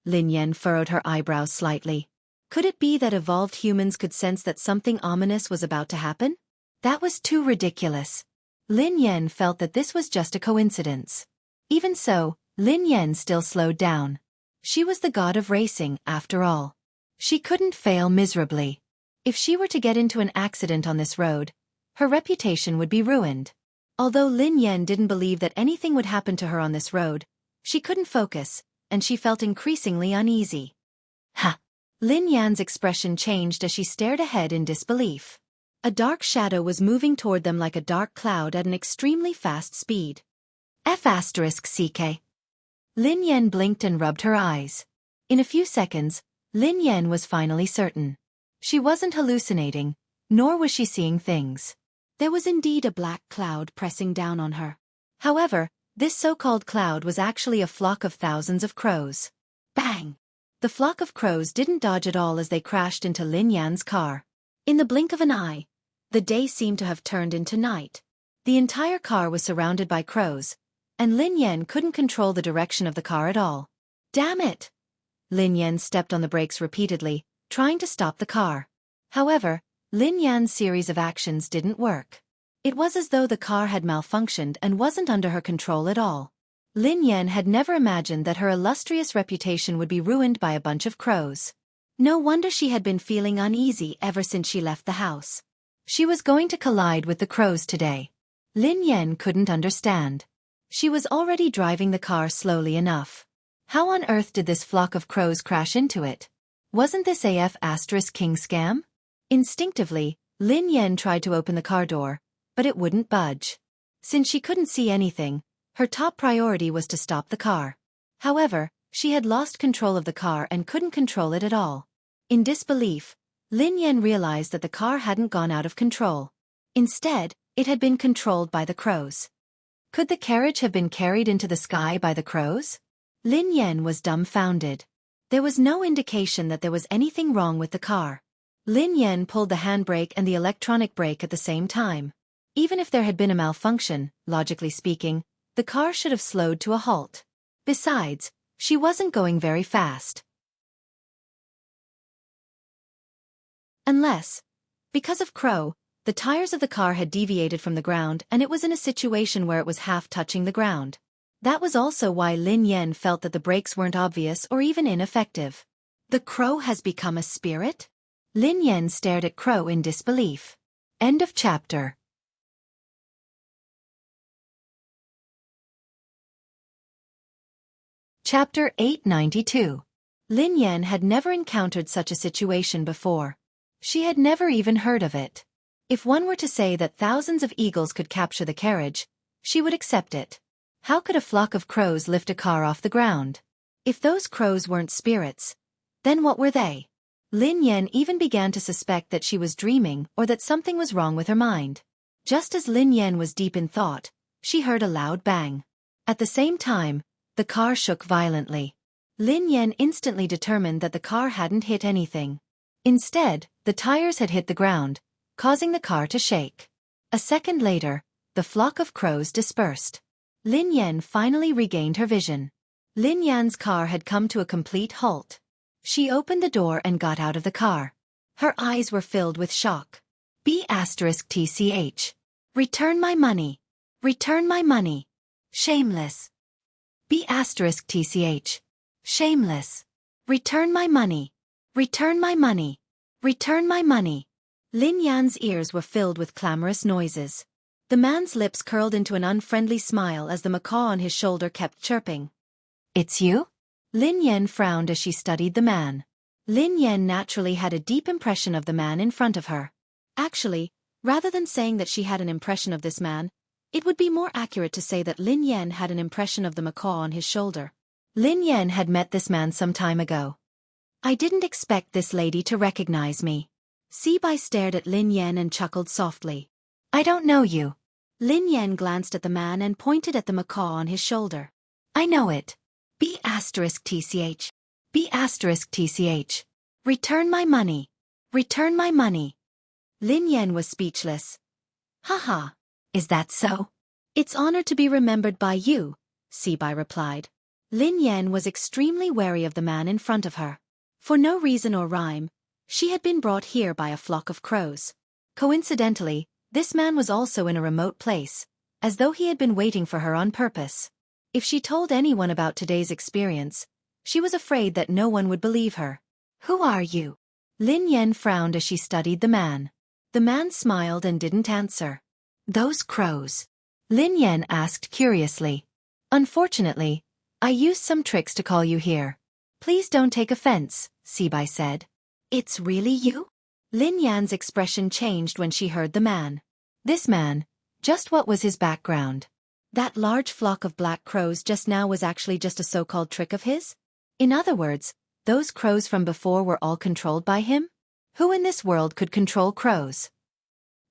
Lin Yan furrowed her eyebrows slightly. Could it be that evolved humans could sense that something ominous was about to happen? That was too ridiculous. Lin Yan felt that this was just a coincidence. Even so, Lin Yan still slowed down. She was the god of racing, after all. She couldn't fail miserably. If she were to get into an accident on this road, her reputation would be ruined. Although Lin Yan didn't believe that anything would happen to her on this road, she couldn't focus, and she felt increasingly uneasy. Ha! Lin Yan's expression changed as she stared ahead in disbelief. A dark shadow was moving toward them like a dark cloud at an extremely fast speed. F***CK. Lin Yan blinked and rubbed her eyes. In a few seconds, Lin Yan was finally certain. She wasn't hallucinating, nor was she seeing things. There was indeed a black cloud pressing down on her. However, this so-called cloud was actually a flock of thousands of crows. Bang! The flock of crows didn't dodge at all as they crashed into Lin Yan's car. In the blink of an eye, the day seemed to have turned into night. The entire car was surrounded by crows, and Lin Yan couldn't control the direction of the car at all. Damn it! Lin Yan stepped on the brakes repeatedly, trying to stop the car. However, Lin Yan's series of actions didn't work. It was as though the car had malfunctioned and wasn't under her control at all. Lin Yan had never imagined that her illustrious reputation would be ruined by a bunch of crows. No wonder she had been feeling uneasy ever since she left the house. She was going to collide with the crows today. Lin Yan couldn't understand. She was already driving the car slowly enough. How on earth did this flock of crows crash into it? Wasn't this King scam? Instinctively, Lin Yan tried to open the car door, but it wouldn't budge. Since she couldn't see anything, her top priority was to stop the car. However, she had lost control of the car and couldn't control it at all. In disbelief, Lin Yan realized that the car hadn't gone out of control. Instead, it had been controlled by the crows. Could the carriage have been carried into the sky by the crows? Lin Yan was dumbfounded. There was no indication that there was anything wrong with the car. Lin Yan pulled the handbrake and the electronic brake at the same time. Even if there had been a malfunction, logically speaking, the car should have slowed to a halt. Besides, she wasn't going very fast. Unless, because of Crow, the tires of the car had deviated from the ground and it was in a situation where it was half touching the ground. That was also why Lin Yan felt that the brakes weren't obvious or even ineffective. The Crow has become a spirit? Lin Yan stared at Crow in disbelief. End of chapter. Chapter 892. Lin Yan had never encountered such a situation before. She had never even heard of it. If one were to say that thousands of eagles could capture the carriage, she would accept it. How could a flock of crows lift a car off the ground? If those crows weren't spirits, then what were they? Lin Yan even began to suspect that she was dreaming or that something was wrong with her mind. Just as Lin Yan was deep in thought, she heard a loud bang. At the same time, the car shook violently. Lin Yan instantly determined that the car hadn't hit anything. Instead, the tires had hit the ground, causing the car to shake. A second later, the flock of crows dispersed. Lin Yan finally regained her vision. Lin Yan's car had come to a complete halt. She opened the door and got out of the car. Her eyes were filled with shock. B*TCH. Return my money. Return my money. Shameless. B*TCH. Shameless. Return my money. Return my money. Return my money. Lin Yan's ears were filled with clamorous noises. The man's lips curled into an unfriendly smile as the macaw on his shoulder kept chirping. It's you? Lin Yan frowned as she studied the man. Lin Yan naturally had a deep impression of the man in front of her. Actually, rather than saying that she had an impression of this man, it would be more accurate to say that Lin Yan had an impression of the macaw on his shoulder. Lin Yan had met this man some time ago. I didn't expect this lady to recognize me. Sibai stared at Lin Yan and chuckled softly. I don't know you. Lin Yan glanced at the man and pointed at the macaw on his shoulder. I know it. B*TCH. B*TCH. Return my money. Return my money. Lin Yan was speechless. Haha. Is that so? It's honored to be remembered by you, Sibai replied. Lin Yan was extremely wary of the man in front of her. For no reason or rhyme, she had been brought here by a flock of crows. Coincidentally, this man was also in a remote place, as though he had been waiting for her on purpose. If she told anyone about today's experience, she was afraid that no one would believe her. Who are you? Lin Yan frowned as she studied the man. The man smiled and didn't answer. Those crows? Lin Yan asked curiously. Unfortunately, I used some tricks to call you here. Please don't take offense, Sibai said. It's really you? Lin Yan's expression changed when she heard the man. This man, just what was his background? That large flock of black crows just now was actually just a so-called trick of his? In other words, those crows from before were all controlled by him? Who in this world could control crows?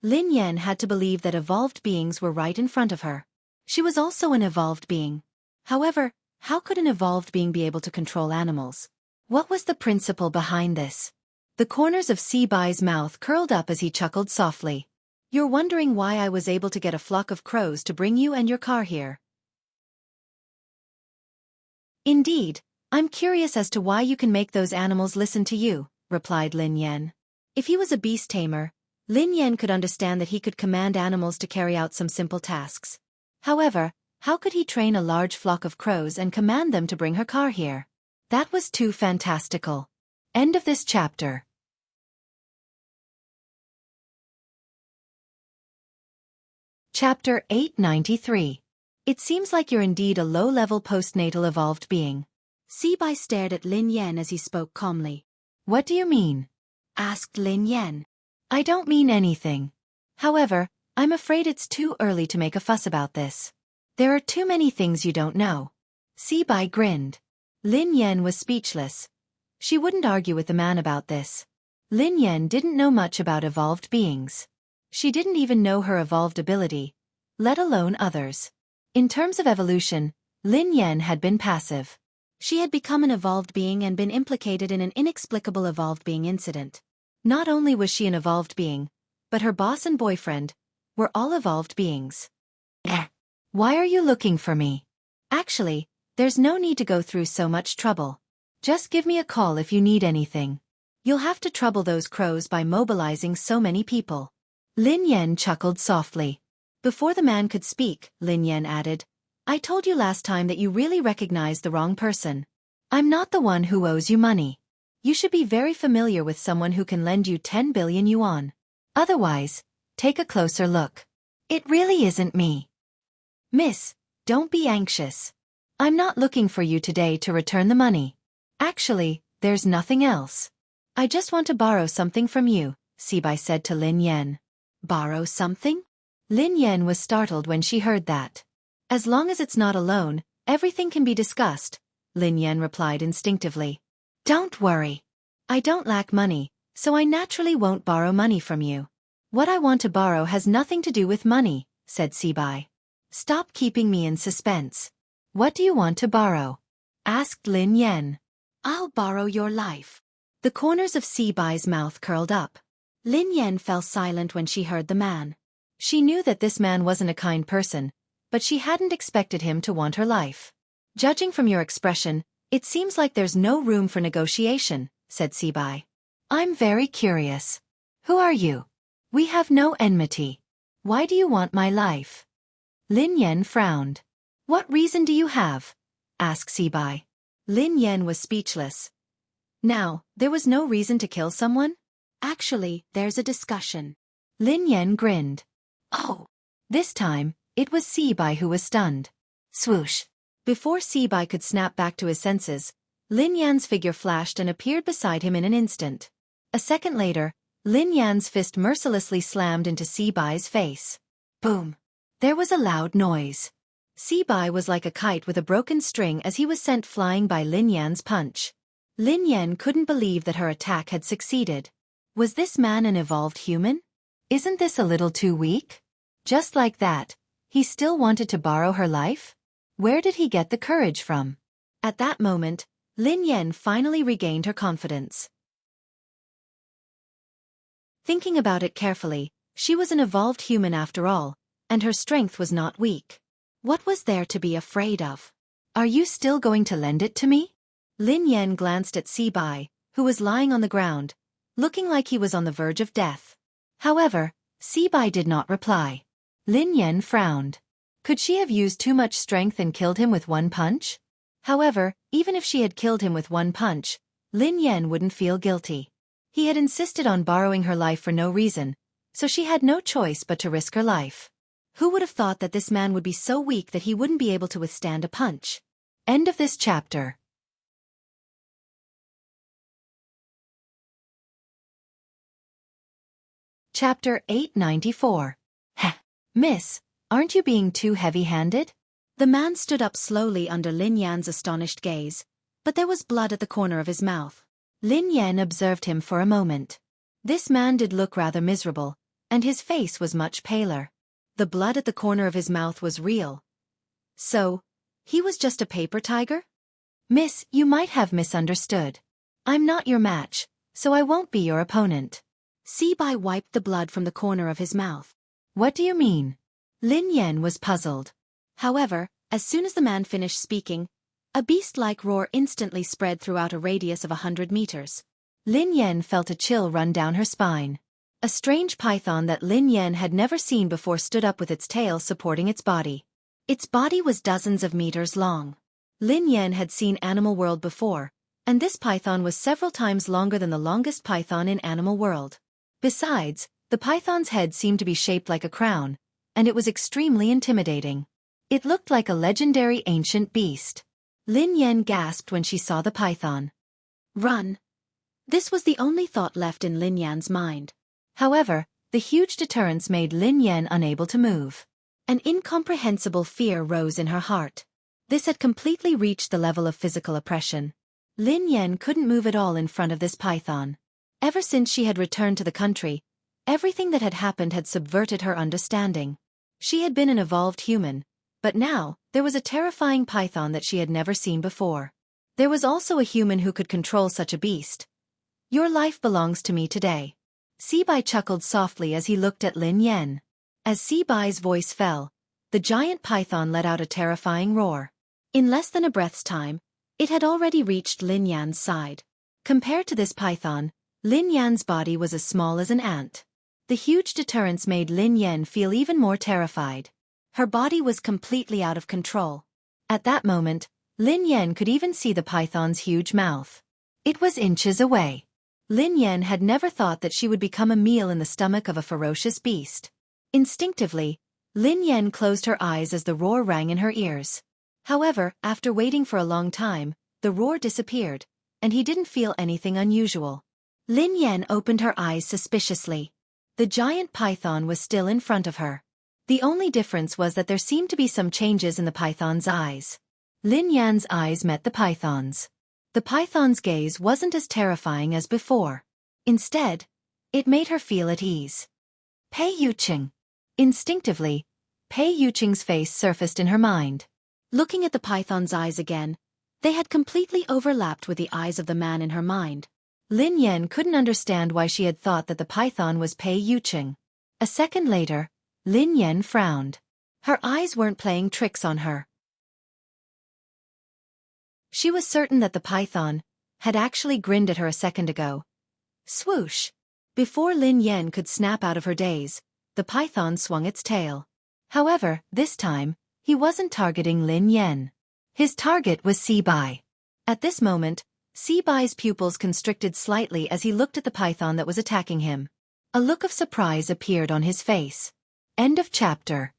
Lin Yan had to believe that evolved beings were right in front of her. She was also an evolved being. However, how could an evolved being be able to control animals? What was the principle behind this? The corners of Sibai's mouth curled up as he chuckled softly. You're wondering why I was able to get a flock of crows to bring you and your car here. Indeed, I'm curious as to why you can make those animals listen to you, replied Lin Yan. If he was a beast tamer, Lin Yan could understand that he could command animals to carry out some simple tasks. However, how could he train a large flock of crows and command them to bring her car here? That was too fantastical. End of this chapter. Chapter 893. It seems like you're indeed a low-level postnatal evolved being. Sibai stared at Lin Yan as he spoke calmly. What do you mean? Asked Lin Yan. I don't mean anything. However, I'm afraid it's too early to make a fuss about this. There are too many things you don't know. Sibai grinned. Lin Yan was speechless. She wouldn't argue with the man about this. Lin Yan didn't know much about evolved beings. She didn't even know her evolved ability, let alone others. In terms of evolution, Lin Yan had been passive. She had become an evolved being and been implicated in an inexplicable evolved being incident. Not only was she an evolved being, but her boss and boyfriend were all evolved beings. Why are you looking for me? Actually, there's no need to go through so much trouble. Just give me a call if you need anything. You'll have to trouble those crows by mobilizing so many people. Lin Yan chuckled softly. Before the man could speak, Lin Yan added, I told you last time that you really recognized the wrong person. I'm not the one who owes you money. You should be very familiar with someone who can lend you 10 billion yuan. Otherwise, take a closer look. It really isn't me. Miss, don't be anxious. I'm not looking for you today to return the money. Actually, there's nothing else. I just want to borrow something from you, Sibai said to Lin Yan. Borrow something? Lin Yan was startled when she heard that. As long as it's not a loan, everything can be discussed, Lin Yan replied instinctively. Don't worry. I don't lack money, so I naturally won't borrow money from you. What I want to borrow has nothing to do with money, said Sibai. Stop keeping me in suspense. What do you want to borrow? Asked Lin Yan. I'll borrow your life. The corners of Sibai's mouth curled up. Lin Yan fell silent when she heard the man. She knew that this man wasn't a kind person, but she hadn't expected him to want her life. Judging from your expression, it seems like there's no room for negotiation, said Sibai. I'm very curious. Who are you? We have no enmity. Why do you want my life? Lin Yan frowned. What reason do you have? Asked Sibai. Lin Yan was speechless. Now, there was no reason to kill someone? Actually, there's a discussion. Lin Yan grinned. Oh! This time, it was Sibai who was stunned. Swoosh! Before Sibai could snap back to his senses, Lin Yan's figure flashed and appeared beside him in an instant. A second later, Lin Yan's fist mercilessly slammed into Sibai's face. Boom! There was a loud noise. Sibai was like a kite with a broken string as he was sent flying by Lin Yan's punch. Lin Yan couldn't believe that her attack had succeeded. Was this man an evolved human? Isn't this a little too weak? Just like that, he still wanted to borrow her life? Where did he get the courage from? At that moment, Lin Yan finally regained her confidence. Thinking about it carefully, she was an evolved human after all, and her strength was not weak. What was there to be afraid of? Are you still going to lend it to me? Lin Yan glanced at Sibai, who was lying on the ground, looking like he was on the verge of death. However, Sibai did not reply. Lin Yan frowned. Could she have used too much strength and killed him with one punch? However, even if she had killed him with one punch, Lin Yan wouldn't feel guilty. He had insisted on borrowing her life for no reason, so she had no choice but to risk her life. Who would have thought that this man would be so weak that he wouldn't be able to withstand a punch? End of this chapter. Chapter 894. Miss, aren't you being too heavy-handed? The man stood up slowly under Lin Yan's astonished gaze, but there was blood at the corner of his mouth. Lin Yan observed him for a moment. This man did look rather miserable, and his face was much paler. The blood at the corner of his mouth was real. So, he was just a paper tiger? Miss, you might have misunderstood. I'm not your match, so I won't be your opponent. Sibai wiped the blood from the corner of his mouth. What do you mean? Lin Yan was puzzled. However, as soon as the man finished speaking, a beast-like roar instantly spread throughout a radius of 100 meters. Lin Yan felt a chill run down her spine. A strange python that Lin Yan had never seen before stood up with its tail supporting its body. Its body was dozens of meters long. Lin Yan had seen Animal World before, and this python was several times longer than the longest python in Animal World. Besides, the python's head seemed to be shaped like a crown, and it was extremely intimidating. It looked like a legendary ancient beast. Lin Yan gasped when she saw the python. Run! This was the only thought left in Lin Yan's mind. However, the huge deterrence made Lin Yan unable to move. An incomprehensible fear rose in her heart. This had completely reached the level of physical oppression. Lin Yan couldn't move at all in front of this python. Ever since she had returned to the country, everything that had happened had subverted her understanding. She had been an evolved human, but now, there was a terrifying python that she had never seen before. There was also a human who could control such a beast. Your life belongs to me today. Sibai chuckled softly as he looked at Lin Yan. As Sibai's voice fell, the giant python let out a terrifying roar. In less than a breath's time, it had already reached Lin Yan's side. Compared to this python, Lin Yan's body was as small as an ant. The huge deterrence made Lin Yan feel even more terrified. Her body was completely out of control. At that moment, Lin Yan could even see the python's huge mouth. It was inches away. Lin Yan had never thought that she would become a meal in the stomach of a ferocious beast. Instinctively, Lin Yan closed her eyes as the roar rang in her ears. However, after waiting for a long time, the roar disappeared, and he didn't feel anything unusual. Lin Yan opened her eyes suspiciously. The giant python was still in front of her. The only difference was that there seemed to be some changes in the python's eyes. Lin Yan's eyes met the python's. The python's gaze wasn't as terrifying as before. Instead, it made her feel at ease. Pei Yuqing. Instinctively, Pei Yuqing's face surfaced in her mind. Looking at the python's eyes again, they had completely overlapped with the eyes of the man in her mind. Lin Yan couldn't understand why she had thought that the python was Pei Yuqing. A second later, Lin Yan frowned. Her eyes weren't playing tricks on her. She was certain that the python had actually grinned at her a second ago. Swoosh! Before Lin Yan could snap out of her daze, the python swung its tail. However, this time, he wasn't targeting Lin Yan. His target was Sibai. At this moment, Sibai's pupils constricted slightly as he looked at the python that was attacking him. A look of surprise appeared on his face. End of chapter.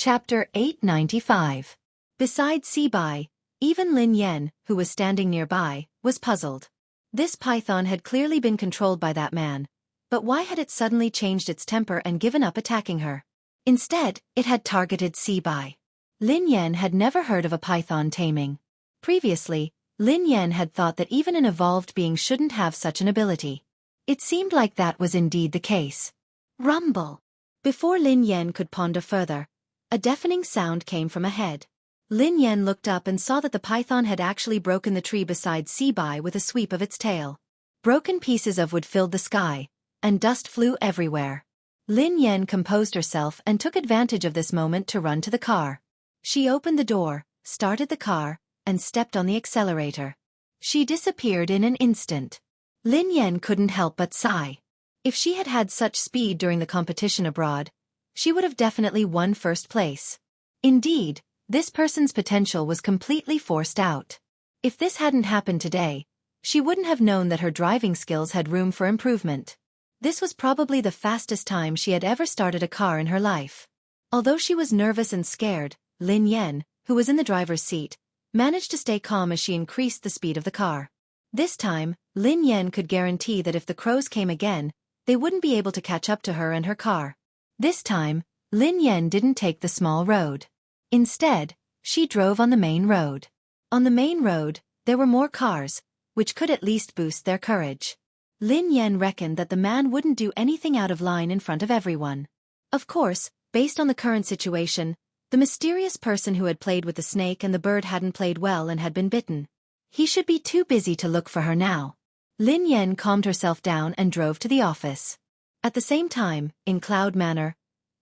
Chapter 895. Besides Sibai, even Lin Yan, who was standing nearby, was puzzled. This python had clearly been controlled by that man, but why had it suddenly changed its temper and given up attacking her? Instead, it had targeted Sibai. Lin Yan had never heard of a python taming. Previously, Lin Yan had thought that even an evolved being shouldn't have such an ability. It seemed like that was indeed the case. Rumble! Before Lin Yan could ponder further, a deafening sound came from ahead. Lin Yan looked up and saw that the python had actually broken the tree beside Sibai with a sweep of its tail. Broken pieces of wood filled the sky, and dust flew everywhere. Lin Yan composed herself and took advantage of this moment to run to the car. She opened the door, started the car, and stepped on the accelerator. She disappeared in an instant. Lin Yan couldn't help but sigh. If she had had such speed during the competition abroad, she would have definitely won first place. Indeed, this person's potential was completely forced out. If this hadn't happened today, she wouldn't have known that her driving skills had room for improvement. This was probably the fastest time she had ever started a car in her life. Although she was nervous and scared, Lin Yan, who was in the driver's seat, managed to stay calm as she increased the speed of the car. This time, Lin Yan could guarantee that if the crows came again, they wouldn't be able to catch up to her and her car. This time, Lin Yan didn't take the small road. Instead, she drove on the main road. On the main road, there were more cars, which could at least boost their courage. Lin Yan reckoned that the man wouldn't do anything out of line in front of everyone. Of course, based on the current situation, the mysterious person who had played with the snake and the bird hadn't played well and had been bitten. He should be too busy to look for her now. Lin Yan calmed herself down and drove to the office. At the same time, in Cloud Manor,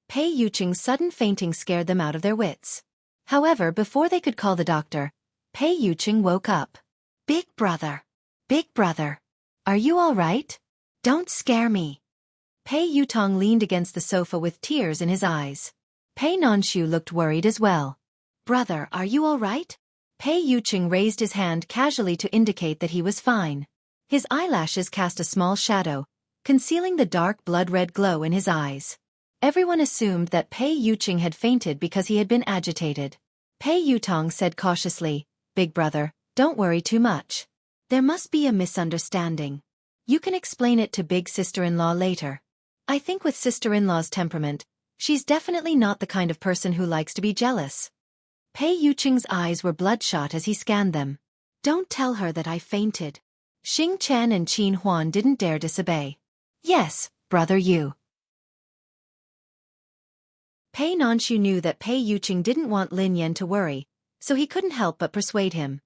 Pei Yuqing's sudden fainting scared them out of their wits. However, before they could call the doctor, Pei Yuqing woke up. Big brother. Big brother. Are you all right? Don't scare me. Pei Yutong leaned against the sofa with tears in his eyes. Pei Nanshu looked worried as well. Brother, are you all right? Pei Yuqing raised his hand casually to indicate that he was fine. His eyelashes cast a small shadow, concealing the dark blood-red glow in his eyes. Everyone assumed that Pei Yuqing had fainted because he had been agitated. Pei Yutong said cautiously, Big brother, don't worry too much. There must be a misunderstanding. You can explain it to big sister-in-law later. I think with sister-in-law's temperament, she's definitely not the kind of person who likes to be jealous. Pei Yuqing's eyes were bloodshot as he scanned them. Don't tell her that I fainted. Xing Chen and Qin Huan didn't dare disobey. Yes, brother you. Pei Nanshu knew that Pei Yuqing didn't want Lin Yan to worry, so he couldn't help but persuade him.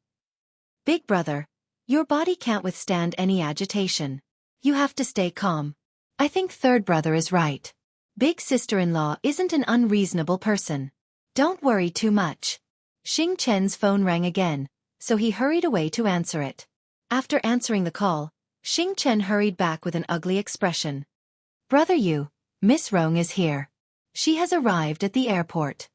Big brother, your body can't withstand any agitation. You have to stay calm. I think third brother is right. Big sister-in-law isn't an unreasonable person. Don't worry too much. Xing Chen's phone rang again, so he hurried away to answer it. After answering the call, Xing Chen hurried back with an ugly expression. Brother Yu, Miss Rong is here. She has arrived at the airport.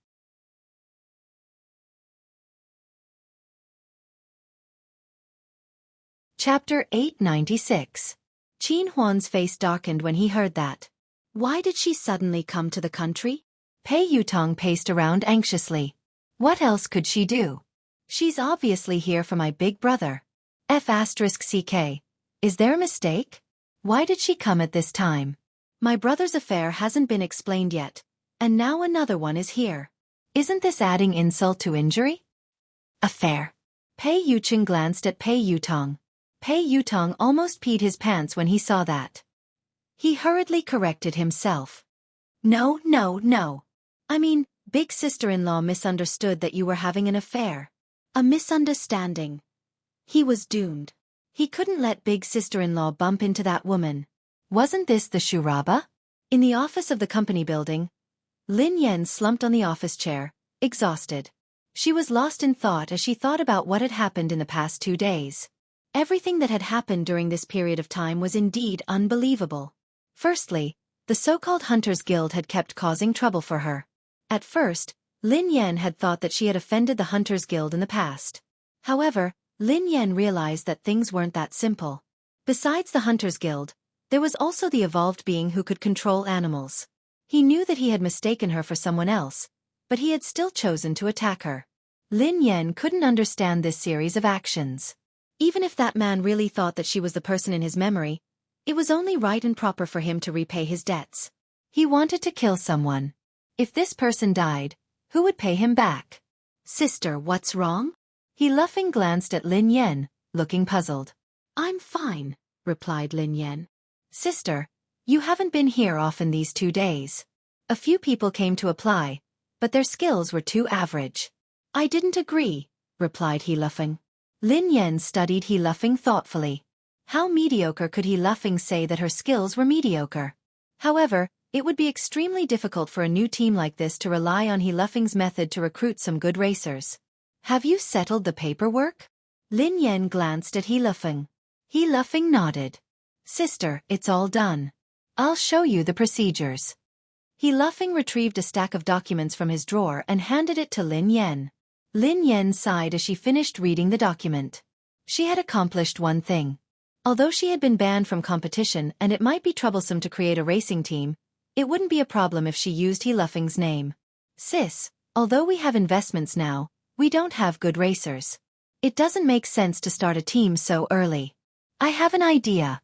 Chapter 896. Qin Huan's face darkened when he heard that. Why did she suddenly come to the country? Pei Yutong paced around anxiously. What else could she do? She's obviously here for my big brother. F***CK. Is there a mistake? Why did she come at this time? My brother's affair hasn't been explained yet, and now another one is here. Isn't this adding insult to injury? Affair. Pei Yuqing glanced at Pei Yutong. Pei Yutong almost peed his pants when he saw that. He hurriedly corrected himself. No. I mean, big sister-in-law misunderstood that you were having an affair. A misunderstanding. He was doomed. He couldn't let big sister-in-law bump into that woman. Wasn't this the Shuraba? In the office of the company building, Lin Yan slumped on the office chair, exhausted. She was lost in thought as she thought about what had happened in the past 2 days. Everything that had happened during this period of time was indeed unbelievable. Firstly, the so-called Hunters Guild had kept causing trouble for her. At first, Lin Yan had thought that she had offended the Hunters Guild in the past. However, Lin Yan realized that things weren't that simple. Besides the Hunters Guild, there was also the evolved being who could control animals. He knew that he had mistaken her for someone else, but he had still chosen to attack her. Lin Yan couldn't understand this series of actions. Even if that man really thought that she was the person in his memory, it was only right and proper for him to repay his debts. He wanted to kill someone. If this person died, who would pay him back? Sister, what's wrong? He laughing glanced at Lin Yan, looking puzzled. I'm fine, replied Lin Yan. Sister, you haven't been here often these 2 days. A few people came to apply, but their skills were too average. I didn't agree, replied he laughing. Lin Yan studied He Luffing thoughtfully. How mediocre could He Luffing say that her skills were mediocre? However, it would be extremely difficult for a new team like this to rely on He Luffing's method to recruit some good racers. Have you settled the paperwork? Lin Yan glanced at He Luffing. He Luffing nodded. Sister, it's all done. I'll show you the procedures. He Luffing retrieved a stack of documents from his drawer and handed it to Lin Yan. Lin Yan sighed as she finished reading the document. She had accomplished one thing. Although she had been banned from competition and it might be troublesome to create a racing team, it wouldn't be a problem if she used He Luffing's name. Sis, although we have investments now, we don't have good racers. It doesn't make sense to start a team so early. I have an idea.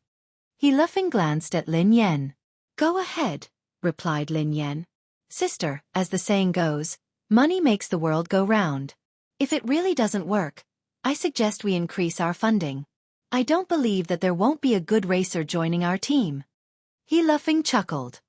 He Luffing glanced at Lin Yan. Go ahead, replied Lin Yan. Sister, as the saying goes, money makes the world go round. If it really doesn't work, I suggest we increase our funding. I don't believe that there won't be a good racer joining our team. He Luffing chuckled.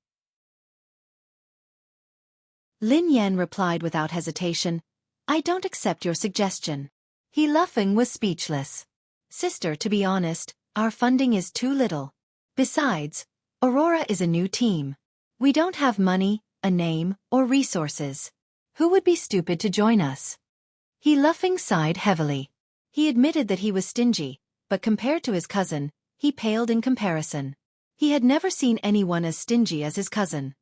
Lin Yan replied without hesitation, I don't accept your suggestion. He Luffing was speechless. Sister, to be honest, our funding is too little. Besides, Aurora is a new team. We don't have money, a name, or resources. Who would be stupid to join us? He Luffing sighed heavily. He admitted that he was stingy, but compared to his cousin, he paled in comparison. He had never seen anyone as stingy as his cousin.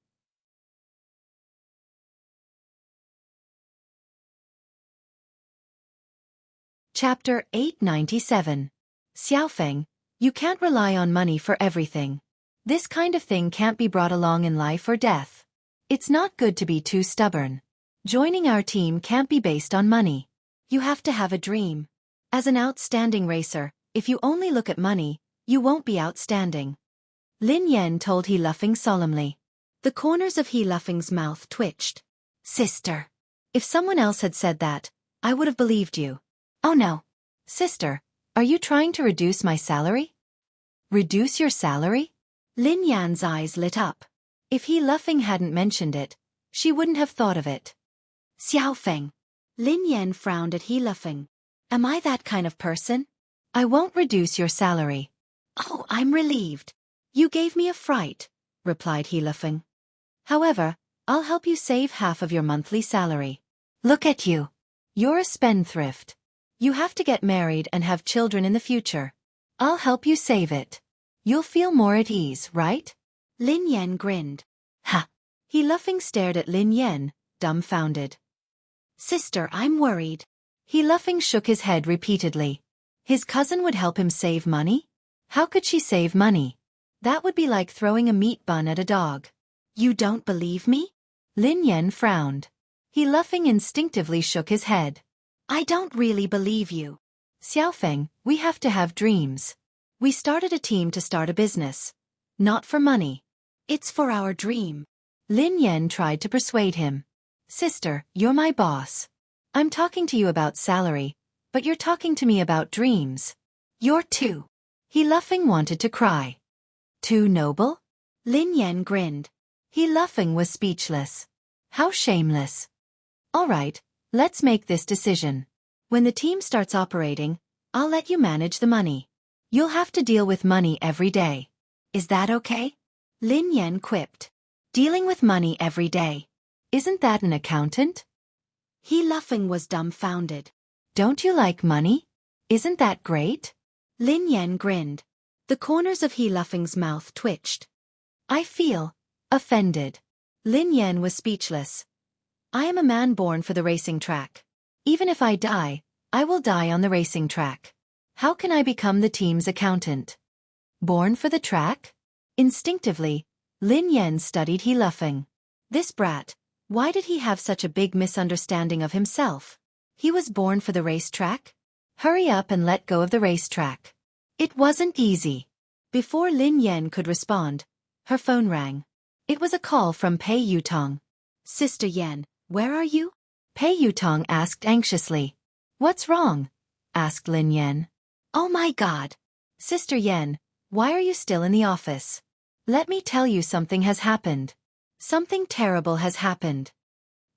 Chapter 897. Xiaofeng, you can't rely on money for everything. This kind of thing can't be brought along in life or death. It's not good to be too stubborn. Joining our team can't be based on money. You have to have a dream. As an outstanding racer, if you only look at money, you won't be outstanding. Lin Yan told He Luffing solemnly. The corners of He Luffing's mouth twitched. Sister. If someone else had said that, I would have believed you. Oh no. Sister, are you trying to reduce my salary? Reduce your salary? Lin Yan's eyes lit up. If He Luffing hadn't mentioned it, She wouldn't have thought of it. Xiaofeng. Lin Yan frowned at He Lufeng. Am I that kind of person? I won't reduce your salary. Oh, I'm relieved. You gave me a fright, replied He Lufeng. However, I'll help you save half of your monthly salary. Look at you. You're a spendthrift. You have to get married and have children in the future. I'll help you save it. You'll feel more at ease, right? Lin Yan grinned. Ha! He Lufeng stared at Lin Yan, dumbfounded. Sister, I'm worried. He Lufeng shook his head repeatedly. His cousin would help him save money? How could she save money? That would be like throwing a meat bun at a dog. You don't believe me? Lin Yan frowned. He Lufeng instinctively shook his head. I don't really believe you. Xiaofeng, we have to have dreams. We started a team to start a business. Not for money. It's for our dream. Lin Yan tried to persuade him. Sister, you're my boss. I'm talking to you about salary, but you're talking to me about dreams. You're too. He Lufeng wanted to cry. Too noble? Lin Yan grinned. He Lufeng was speechless. How shameless. All right, let's make this decision. When the team starts operating, I'll let you manage the money. You'll have to deal with money every day. Is that okay? Lin Yan quipped. Dealing with money every day. Isn't that an accountant? He Lufeng was dumbfounded. Don't you like money? Isn't that great? Lin Yan grinned. The corners of He Lufeng's mouth twitched. I feel offended. Lin Yan was speechless. I am a man born for the racing track. Even if I die, I will die on the racing track. How can I become the team's accountant? Born for the track? Instinctively, Lin Yan studied He Lufeng. This brat, why did he have such a big misunderstanding of himself? He was born for the racetrack? Hurry up and let go of the racetrack. It wasn't easy. Before Lin Yan could respond, her phone rang. It was a call from Pei Yutong. Sister Yan, where are you? Pei Yutong asked anxiously. What's wrong? Asked Lin Yan. Oh my God. Sister Yan, why are you still in the office? Let me tell you something has happened. Something terrible has happened.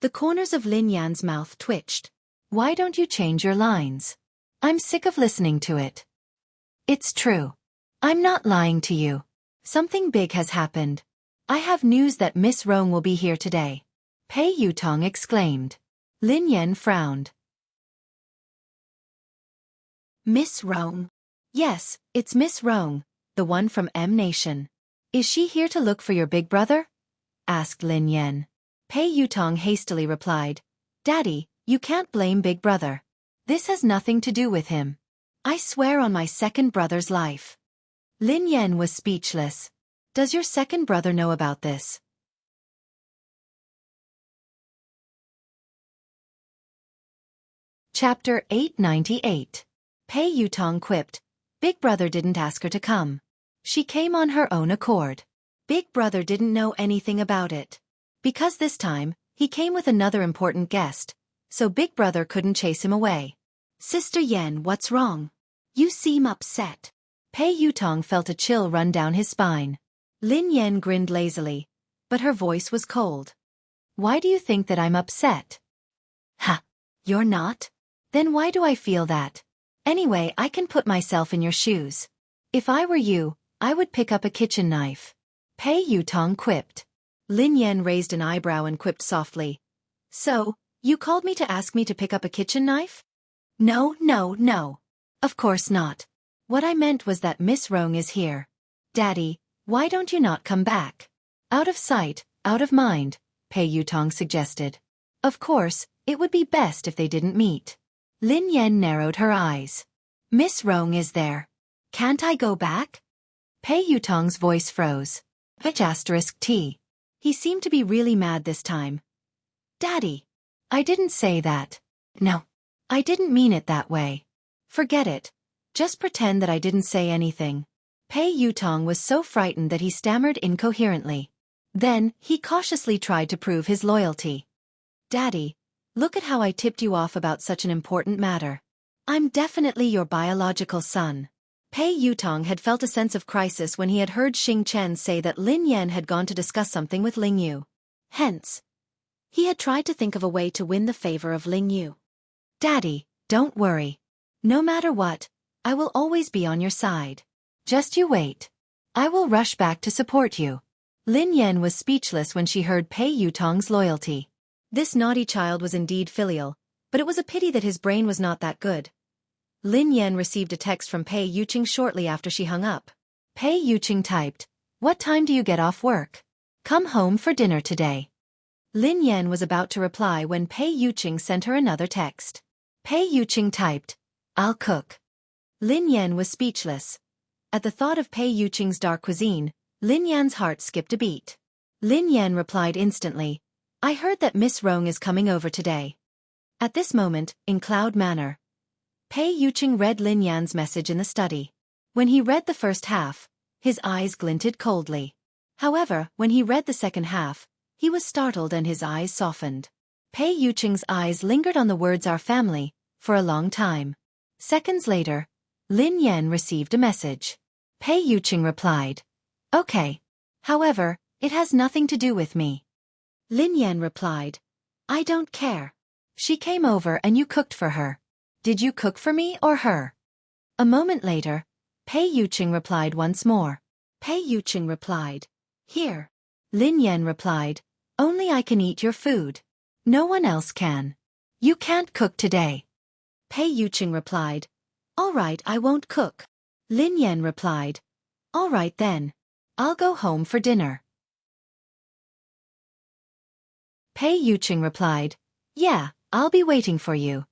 The corners of Lin Yan's mouth twitched. Why don't you change your lines? I'm sick of listening to it. It's true. I'm not lying to you. Something big has happened. I have news that Miss Rong will be here today. Pei Yutong exclaimed. Lin Yan frowned. Miss Rong? Yes, it's Miss Rong, the one from M Nation. Is she here to look for your big brother? Asked Lin Yan. Pei Yutong hastily replied. Daddy, you can't blame Big Brother. This has nothing to do with him. I swear on my second brother's life. Lin Yan was speechless. Does your second brother know about this? Chapter 898. Pei Yutong quipped. Big Brother didn't ask her to come. She came on her own accord. Big Brother didn't know anything about it. Because this time, he came with another important guest, so Big Brother couldn't chase him away. Sister Yan, what's wrong? You seem upset. Pei Yutong felt a chill run down his spine. Lin Yan grinned lazily, but her voice was cold. Why do you think that I'm upset? Ha! You're not? Then why do I feel that? Anyway, I can put myself in your shoes. If I were you, I would pick up a kitchen knife. Pei Yutong quipped. Lin Yan raised an eyebrow and quipped softly. So, you called me to ask me to pick up a kitchen knife? No, no, no. Of course not. What I meant was that Miss Rong is here. Daddy, why don't you not come back? Out of sight, out of mind, Pei Yutong suggested. Of course, it would be best if they didn't meet. Lin Yan narrowed her eyes. Miss Rong is there. Can't I go back? Pei Yutong's voice froze. T. He seemed to be really mad this time. Daddy. I didn't say that. No. I didn't mean it that way. Forget it. Just pretend that I didn't say anything. Pei Yutong was so frightened that he stammered incoherently. Then, he cautiously tried to prove his loyalty. Daddy, look at how I tipped you off about such an important matter. I'm definitely your biological son. Pei Yutong had felt a sense of crisis when he had heard Xing Chen say that Lin Yan had gone to discuss something with Ling Yu. Hence, He had tried to think of a way to win the favor of Ling Yu. Daddy, don't worry. No matter what, I will always be on your side. Just you wait. I will rush back to support you. Lin Yan was speechless when she heard Pei Yutong's loyalty. This naughty child was indeed filial, but it was a pity that his brain was not that good. Lin Yan received a text from Pei Yuqing shortly after she hung up. Pei Yuqing typed, "What time do you get off work? Come home for dinner today." Lin Yan was about to reply when Pei Yuqing sent her another text. Pei Yuqing typed, "I'll cook." Lin Yan was speechless. At the thought of Pei Yuqing's dark cuisine, Lin Yan's heart skipped a beat. Lin Yan replied instantly, "I heard that Miss Rong is coming over today." At this moment, in Cloud Manor, Pei Yuqing read Lin Yan's message in the study. When he read the first half, his eyes glinted coldly. However, when he read the second half, he was startled and his eyes softened. Pei Yuqing's eyes lingered on the words "our family" for a long time. Seconds later, Lin Yan received a message. Pei Yuqing replied, "Okay. However, it has nothing to do with me." Lin Yan replied, "I don't care. She came over and you cooked for her. Did you cook for me or her?" A moment later, Pei Yuqing replied once more. Pei Yuqing replied, "Here." Lin Yan replied, "Only I can eat your food. No one else can. You can't cook today." Pei Yuqing replied, "All right, I won't cook." Lin Yan replied, "All right then. I'll go home for dinner." Pei Yuqing replied, "Yeah, I'll be waiting for you."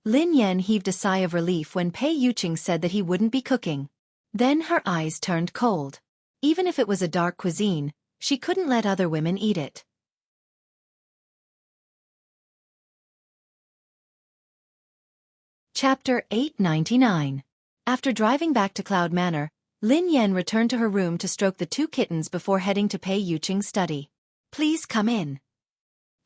Lin Yan heaved a sigh of relief when Pei Yuqing said that he wouldn't be cooking. Then her eyes turned cold. Even if it was a dark cuisine, she couldn't let other women eat it. Chapter 899. After driving back to Cloud Manor, Lin Yan returned to her room to stroke the two kittens before heading to Pei Yuqing's study. "Please come in."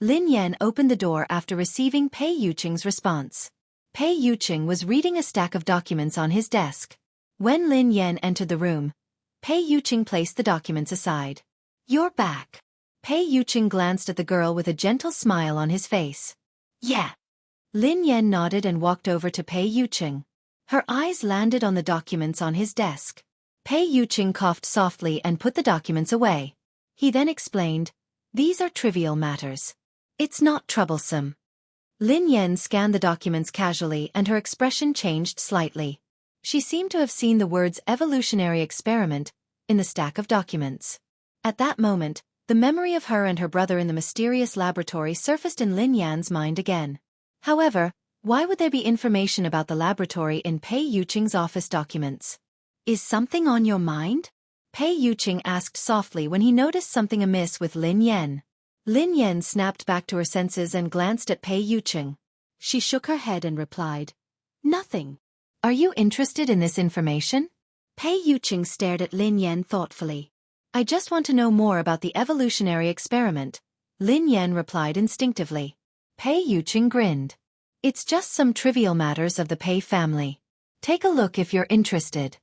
Lin Yan opened the door after receiving Pei Yuqing's response. Pei Yuqing was reading a stack of documents on his desk. When Lin Yan entered the room, Pei Yuqing placed the documents aside. "You're back." Pei Yuqing glanced at the girl with a gentle smile on his face. "Yeah." Lin Yan nodded and walked over to Pei Yuqing. Her eyes landed on the documents on his desk. Pei Yuqing coughed softly and put the documents away. He then explained, "These are trivial matters. It's not troublesome." Lin Yan scanned the documents casually and her expression changed slightly. She seemed to have seen the words "evolutionary experiment" in the stack of documents. At that moment, the memory of her and her brother in the mysterious laboratory surfaced in Lin Yan's mind again. However, why would there be information about the laboratory in Pei Yuqing's office documents? "Is something on your mind?" Pei Yuqing asked softly when he noticed something amiss with Lin Yan. Lin Yan snapped back to her senses and glanced at Pei Yuqing. She shook her head and replied, "Nothing." "Are you interested in this information?" Pei Yuqing stared at Lin Yan thoughtfully. "I just want to know more about the evolutionary experiment," Lin Yan replied instinctively. Pei Yuqing grinned. "It's just some trivial matters of the Pei family. Take a look if you're interested."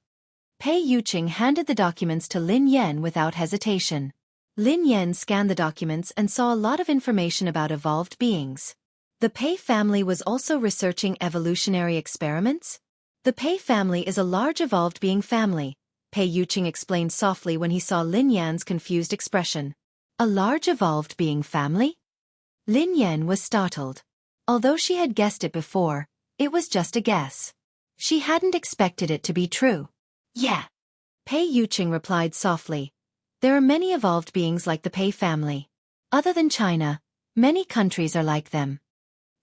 Pei Yuqing handed the documents to Lin Yan without hesitation. Lin Yan scanned the documents and saw a lot of information about evolved beings. The Pei family was also researching evolutionary experiments? The Pei family is a large evolved being family, Pei Yuqing explained softly when he saw Lin Yan's confused expression. A large evolved being family? Lin Yan was startled. Although she had guessed it before, it was just a guess. She hadn't expected it to be true. "Yeah," Pei Yuqing replied softly. "There are many evolved beings like the Pei family. Other than China, many countries are like them."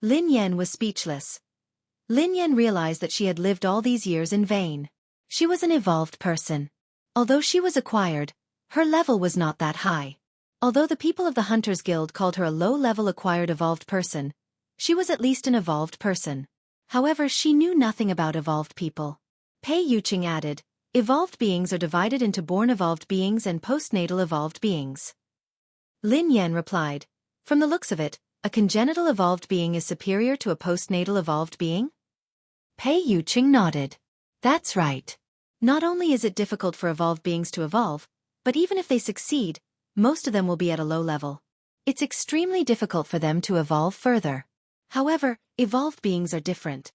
Lin Yan was speechless. Lin Yan realized that she had lived all these years in vain. She was an evolved person. Although she was acquired, her level was not that high. Although the people of the Hunters Guild called her a low-level acquired evolved person, she was at least an evolved person. However, she knew nothing about evolved people. Pei Yuqing added, "Evolved beings are divided into born evolved beings and postnatal evolved beings." Lin Yan replied, "From the looks of it, a congenital evolved being is superior to a postnatal evolved being?" Pei Yuqing nodded. "That's right. Not only is it difficult for evolved beings to evolve, but even if they succeed, most of them will be at a low level. It's extremely difficult for them to evolve further. However, evolved beings are different.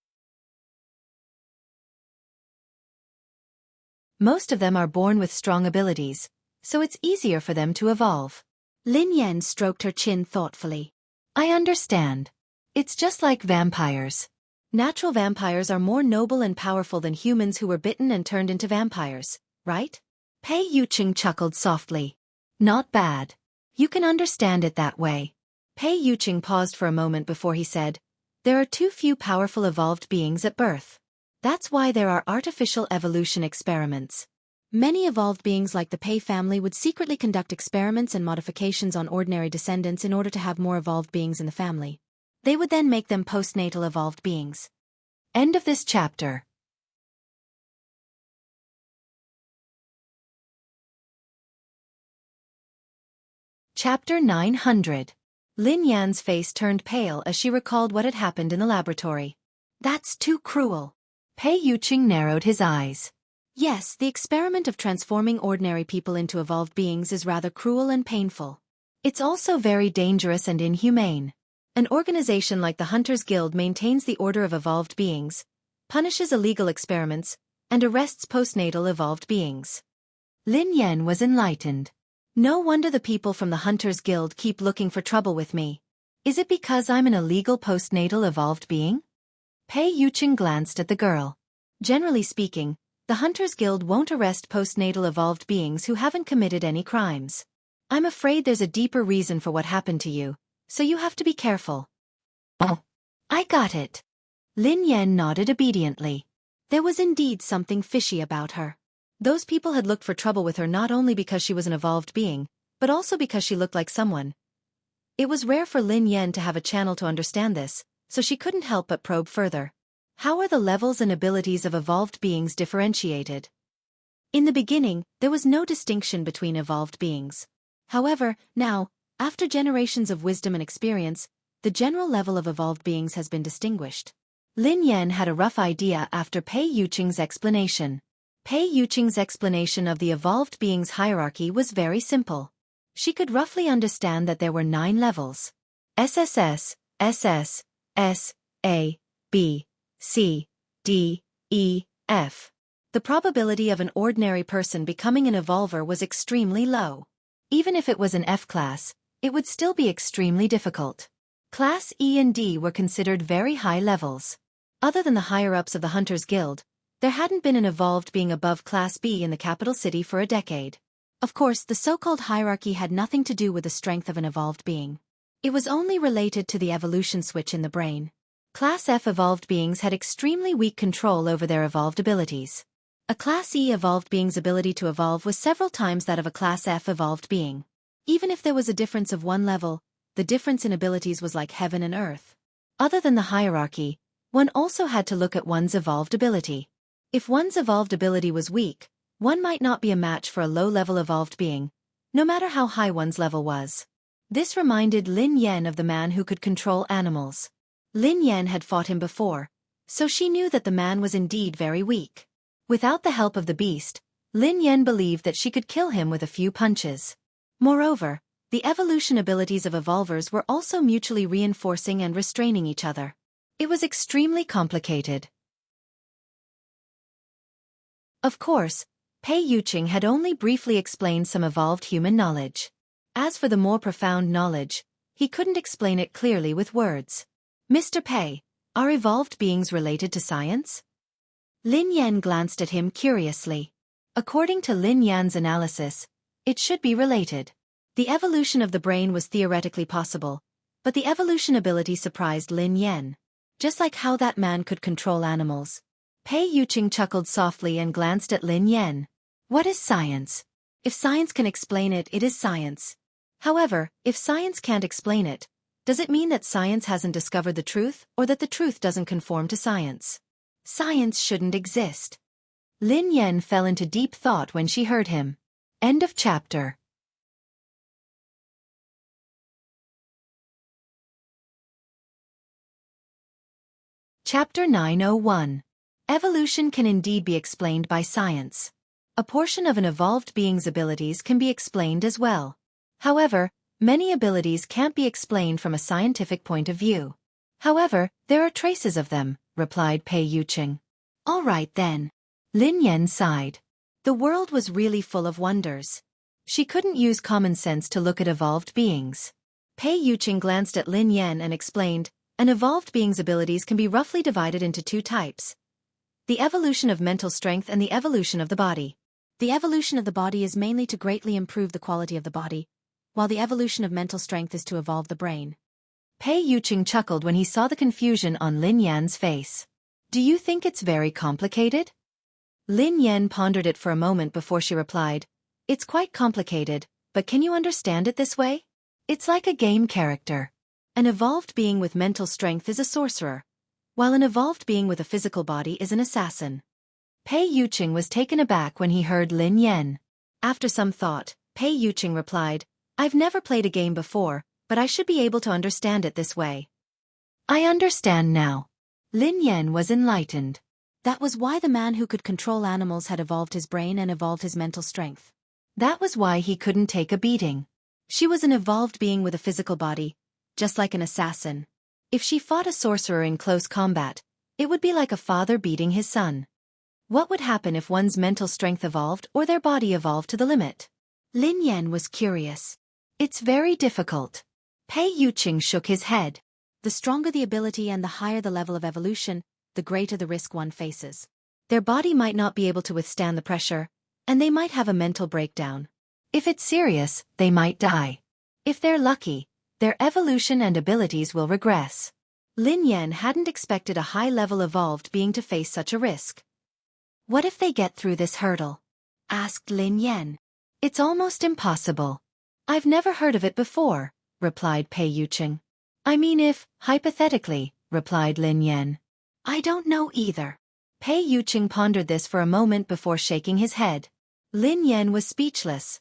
Most of them are born with strong abilities, so it's easier for them to evolve. Lin Yan stroked her chin thoughtfully. I understand. It's just like vampires. Natural vampires are more noble and powerful than humans who were bitten and turned into vampires, right? Pei Yucheng chuckled softly. Not bad. You can understand it that way. Pei Yucheng paused for a moment before he said, there are too few powerful evolved beings at birth. That's why there are artificial evolution experiments. Many evolved beings like the Pei family would secretly conduct experiments and modifications on ordinary descendants in order to have more evolved beings in the family. They would then make them postnatal evolved beings. End of this chapter. Chapter 900. Lin Yan's face turned pale as she recalled what had happened in the laboratory. That's too cruel. Pei Yucheng narrowed his eyes. Yes, the experiment of transforming ordinary people into evolved beings is rather cruel and painful. It's also very dangerous and inhumane. An organization like the Hunters Guild maintains the order of evolved beings, punishes illegal experiments, and arrests postnatal evolved beings. Lin Yan was enlightened. No wonder the people from the Hunters Guild keep looking for trouble with me. Is it because I'm an illegal postnatal evolved being? Pei Yucheng glanced at the girl. Generally speaking, the Hunters Guild won't arrest postnatal evolved beings who haven't committed any crimes. I'm afraid there's a deeper reason for what happened to you, so you have to be careful. Oh, I got it. Lin Yan nodded obediently. There was indeed something fishy about her. Those people had looked for trouble with her not only because she was an evolved being, but also because she looked like someone. It was rare for Lin Yan to have a channel to understand this, so she couldn't help but probe further. How are the levels and abilities of evolved beings differentiated? In the beginning, there was no distinction between evolved beings. However, now, after generations of wisdom and experience, the general level of evolved beings has been distinguished. Lin Yan had a rough idea after Pei Yucheng's explanation. Pei Yucheng's explanation of the evolved beings' hierarchy was very simple. She could roughly understand that there were 9 levels. SSS, SS, S, A, B, C, D, E, F. The probability of an ordinary person becoming an evolver was extremely low. Even if it was an F class, it would still be extremely difficult. Class E and D were considered very high levels. Other than the higher-ups of the Hunters Guild, there hadn't been an evolved being above Class B in the capital city for a decade. Of course, the so-called hierarchy had nothing to do with the strength of an evolved being. It was only related to the evolution switch in the brain. Class F evolved beings had extremely weak control over their evolved abilities. A Class E evolved being's ability to evolve was several times that of a Class F evolved being. Even if there was a difference of 1 level, the difference in abilities was like heaven and earth. Other than the hierarchy, one also had to look at one's evolved ability. If one's evolved ability was weak, one might not be a match for a low-level evolved being, no matter how high one's level was. This reminded Lin Yan of the man who could control animals. Lin Yan had fought him before, so she knew that the man was indeed very weak. Without the help of the beast, Lin Yan believed that she could kill him with a few punches. Moreover, the evolution abilities of evolvers were also mutually reinforcing and restraining each other. It was extremely complicated. Of course, Pei Yucheng had only briefly explained some evolved human knowledge. As for the more profound knowledge, he couldn't explain it clearly with words. Mr. Pei, are evolved beings related to science? Lin Yan glanced at him curiously. According to Lin Yan's analysis, it should be related. The evolution of the brain was theoretically possible, but the evolution ability surprised Lin Yan. Just like how that man could control animals. Pei Yucheng chuckled softly and glanced at Lin Yan. What is science? If science can explain it, it is science. However, if science can't explain it, does it mean that science hasn't discovered the truth, or that the truth doesn't conform to science? Science shouldn't exist. Lin Yan fell into deep thought when she heard him. End of chapter. Chapter 901. Evolution can indeed be explained by science. A portion of an evolved being's abilities can be explained as well. However, Many abilities can't be explained from a scientific point of view. However, there are traces of them, replied Pei Yuqing. All right then. Lin Yan sighed. The world was really full of wonders. She couldn't use common sense to look at evolved beings. Pei Yuqing glanced at Lin Yan and explained, an evolved being's abilities can be roughly divided into two types. The evolution of mental strength and the evolution of the body. The evolution of the body is mainly to greatly improve the quality of the body, while the evolution of mental strength is to evolve the brain. Pei Yuqing chuckled when he saw the confusion on Lin Yan's face. Do you think it's very complicated? Lin Yan pondered it for a moment before she replied, it's quite complicated, but can you understand it this way? It's like a game character. An evolved being with mental strength is a sorcerer, while an evolved being with a physical body is an assassin. Pei Yuqing was taken aback when he heard Lin Yan. After some thought, Pei Yuqing replied, I've never played a game before, but I should be able to understand it this way. I understand now. Lin Yan was enlightened. That was why the man who could control animals had evolved his brain and evolved his mental strength. That was why he couldn't take a beating. She was an evolved being with a physical body, just like an assassin. If she fought a sorcerer in close combat, it would be like a father beating his son. What would happen if one's mental strength evolved or their body evolved to the limit? Lin Yan was curious. It's very difficult. Pei Yuqing shook his head. The stronger the ability and the higher the level of evolution, the greater the risk one faces. Their body might not be able to withstand the pressure, and they might have a mental breakdown. If it's serious, they might die. If they're lucky, their evolution and abilities will regress. Lin Yan hadn't expected a high-level evolved being to face such a risk. What if they get through this hurdle? Asked Lin Yan. It's almost impossible. I've never heard of it before, replied Pei Yuqing. I mean if, hypothetically, replied Lin Yan. I don't know either. Pei Yuqing pondered this for a moment before shaking his head. Lin Yan was speechless.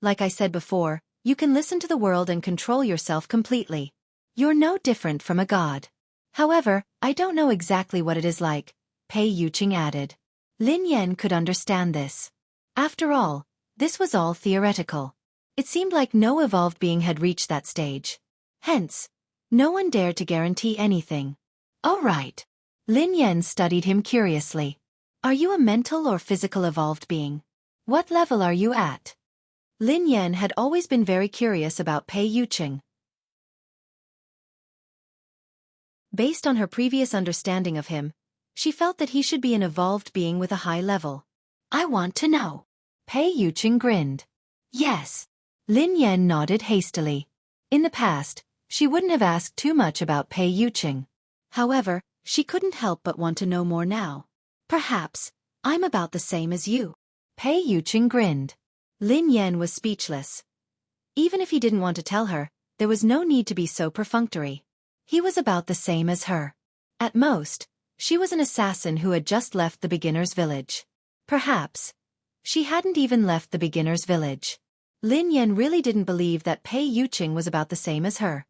Like I said before, you can listen to the world and control yourself completely. You're no different from a god. However, I don't know exactly what it is like, Pei Yuqing added. Lin Yan could understand this. After all, this was all theoretical. It seemed like no evolved being had reached that stage. Hence, no one dared to guarantee anything. Oh right. Lin Yan studied him curiously. Are you a mental or physical evolved being? What level are you at? Lin Yan had always been very curious about Pei Yuqing. Based on her previous understanding of him, she felt that he should be an evolved being with a high level. I want to know. Pei Yuqing grinned. Yes. Lin Yan nodded hastily. In the past, she wouldn't have asked too much about Pei Yuqing. However, she couldn't help but want to know more now. Perhaps, I'm about the same as you. Pei Yuqing grinned. Lin Yan was speechless. Even if he didn't want to tell her, there was no need to be so perfunctory. He was about the same as her. At most, she was an assassin who had just left the beginner's village. Perhaps, she hadn't even left the beginner's village. Lin Yan really didn't believe that Pei Yuqing was about the same as her.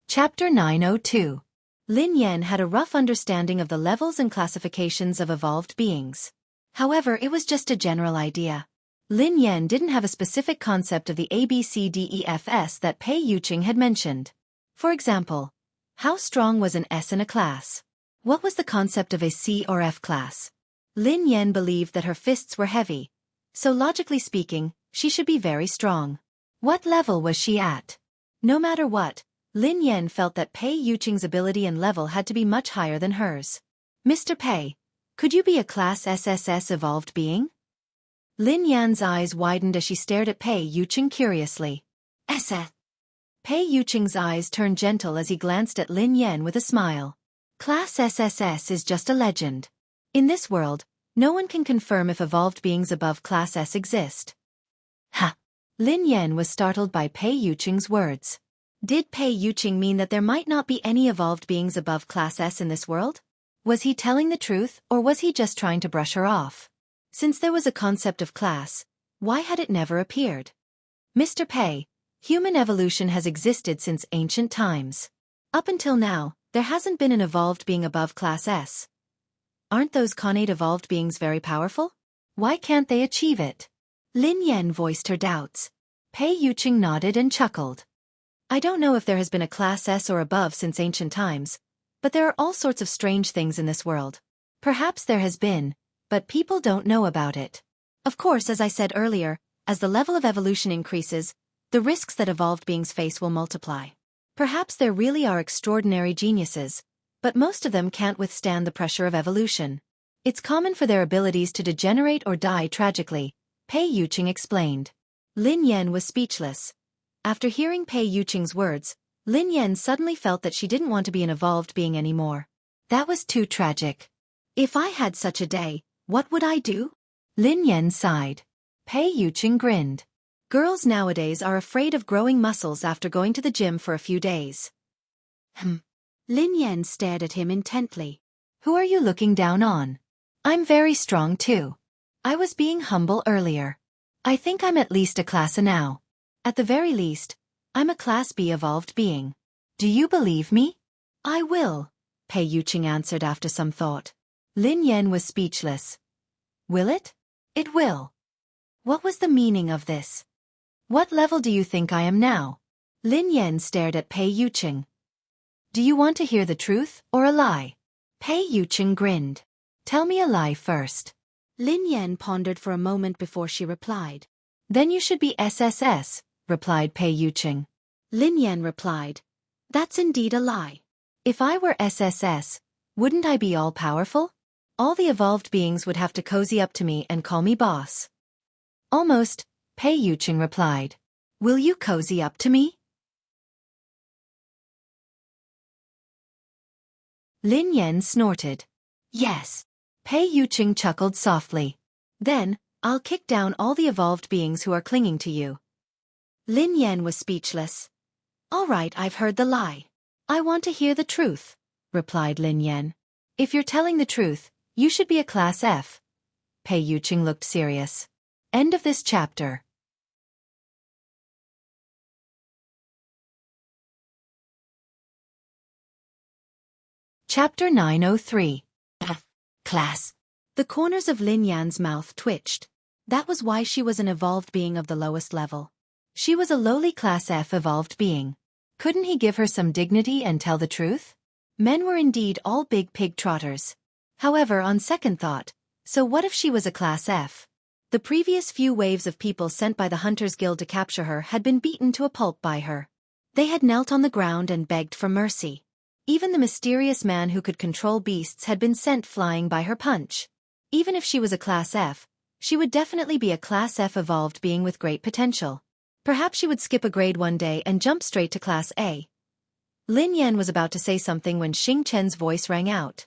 Chapter 902. Lin Yan had a rough understanding of the levels and classifications of evolved beings. However, it was just a general idea. Lin Yan didn't have a specific concept of the ABCDEFS that Pei Yuqing had mentioned. For example, how strong was an S in a class? What was the concept of a C or F class? Lin Yan believed that her fists were heavy, so logically speaking, she should be very strong. What level was she at? No matter what, Lin Yan felt that Pei Yuqing's ability and level had to be much higher than hers. Mr. Pei, could you be a Class SSS evolved being? Lin Yan's eyes widened as she stared at Pei Yuqing curiously. SS. Pei Yuqing's eyes turned gentle as he glanced at Lin Yan with a smile. Class SSS is just a legend. In this world, no one can confirm if evolved beings above Class S exist. Ha! Lin Yan was startled by Pei Yuqing's words. Did Pei Yuqing mean that there might not be any evolved beings above Class S in this world? Was he telling the truth, or was he just trying to brush her off? Since there was a concept of class, why had it never appeared? Mr. Pei, human evolution has existed since ancient times. Up until now, there hasn't been an evolved being above Class S. Aren't those connate evolved beings very powerful? Why can't they achieve it? Lin Yan voiced her doubts. Pei Yuqing nodded and chuckled. I don't know if there has been a class S or above since ancient times, but there are all sorts of strange things in this world. Perhaps there has been, but people don't know about it. Of course, as I said earlier, as the level of evolution increases, the risks that evolved beings face will multiply. Perhaps there really are extraordinary geniuses, but most of them can't withstand the pressure of evolution. It's common for their abilities to degenerate or die tragically, Pei Yuqing explained. Lin Yan was speechless. After hearing Pei Yuqing's words, Lin Yan suddenly felt that she didn't want to be an evolved being anymore. That was too tragic. If I had such a day, what would I do? Lin Yan sighed. Pei Yuqing grinned. Girls nowadays are afraid of growing muscles after going to the gym for a few days. Lin Yan stared at him intently. Who are you looking down on? I'm very strong too. I was being humble earlier. I think I'm at least a class A now. At the very least, I'm a class B evolved being. Do you believe me? I will, Pei Yuqing answered after some thought. Lin Yan was speechless. Will it? It will. What was the meaning of this? What level do you think I am now? Lin Yan stared at Pei Yuqing. Do you want to hear the truth or a lie? Pei Yuqing grinned. Tell me a lie first. Lin Yan pondered for a moment before she replied. Then you should be SSS, replied Pei Yuqing. Lin Yan replied. That's indeed a lie. If I were SSS, wouldn't I be all-powerful? All the evolved beings would have to cozy up to me and call me boss. Almost, Pei Yuqing replied. Will you cozy up to me? Lin Yan snorted. Yes. Pei Yuqing chuckled softly. Then, I'll kick down all the evolved beings who are clinging to you. Lin Yan was speechless. All right, I've heard the lie. I want to hear the truth, replied Lin Yan. If you're telling the truth, you should be a class F. Pei Yuqing looked serious. End of this chapter. Chapter 903. Class. The corners of Lin Yan's mouth twitched. That was why she was an evolved being of the lowest level. She was a lowly class F evolved being. Couldn't he give her some dignity and tell the truth? Men were indeed all big pig trotters. However, on second thought, so what if she was a class F? The previous few waves of people sent by the Hunters Guild to capture her had been beaten to a pulp by her. They had knelt on the ground and begged for mercy. Even the mysterious man who could control beasts had been sent flying by her punch. Even if she was a class F, she would definitely be a class F evolved being with great potential. Perhaps she would skip a grade one day and jump straight to class A. Lin Yan was about to say something when Xing Chen's voice rang out.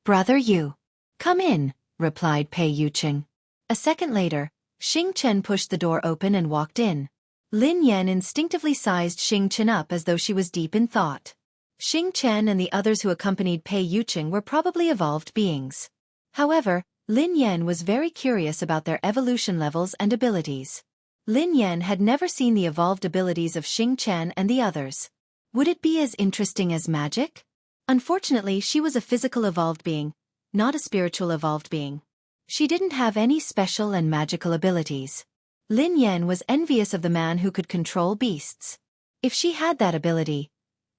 Brother Yu. Come in, replied Pei Yuqing. A second later, Xing Chen pushed the door open and walked in. Lin Yan instinctively sized Xing Chen up as though she was deep in thought. Xing Chen and the others who accompanied Pei Yuqing were probably evolved beings. However, Lin Yan was very curious about their evolution levels and abilities. Lin Yan had never seen the evolved abilities of Xing Chen and the others. Would it be as interesting as magic? Unfortunately, she was a physical evolved being, not a spiritual evolved being. She didn't have any special and magical abilities. Lin Yan was envious of the man who could control beasts. If she had that ability,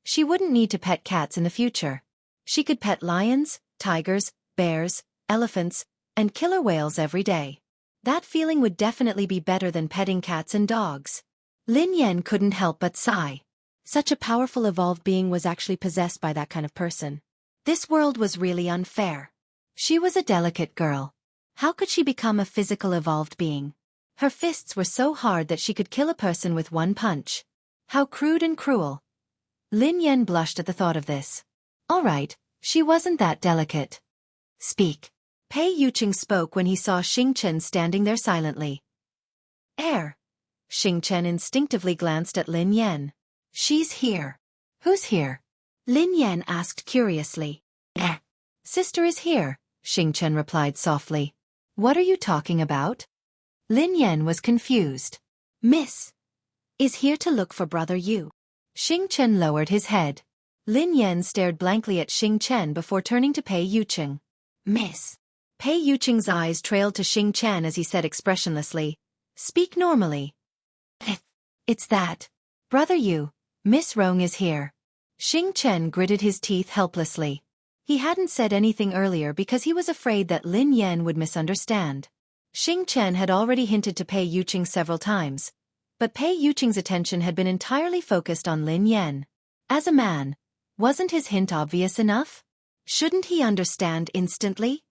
she wouldn't need to pet cats in the future. She could pet lions, tigers, bears, elephants, and killer whales every day. That feeling would definitely be better than petting cats and dogs. Lin Yan couldn't help but sigh. Such a powerful evolved being was actually possessed by that kind of person. This world was really unfair. She was a delicate girl. How could she become a physical evolved being? Her fists were so hard that she could kill a person with one punch. How crude and cruel. Lin Yan blushed at the thought of this. All right, she wasn't that delicate. Speak. Pei Yuqing spoke when he saw Xing Chen standing there silently. Air. Xing Chen instinctively glanced at Lin Yan. She's here. Who's here? Lin Yan asked curiously. Sister is here, Xing Chen replied softly. What are you talking about? Lin Yan was confused. Miss is here to look for Brother Yu. Xing Chen lowered his head. Lin Yan stared blankly at Xing Chen before turning to Pei Yuqing. Miss. Pei Yuqing's eyes trailed to Xing Chen as he said expressionlessly, "Speak normally." It's that. Brother Yu, Miss Rong is here. Xing Chen gritted his teeth helplessly. He hadn't said anything earlier because he was afraid that Lin Yan would misunderstand. Xing Chen had already hinted to Pei Yuqing several times, but Pei Yuqing's attention had been entirely focused on Lin Yan. As a man, wasn't his hint obvious enough? Shouldn't he understand instantly?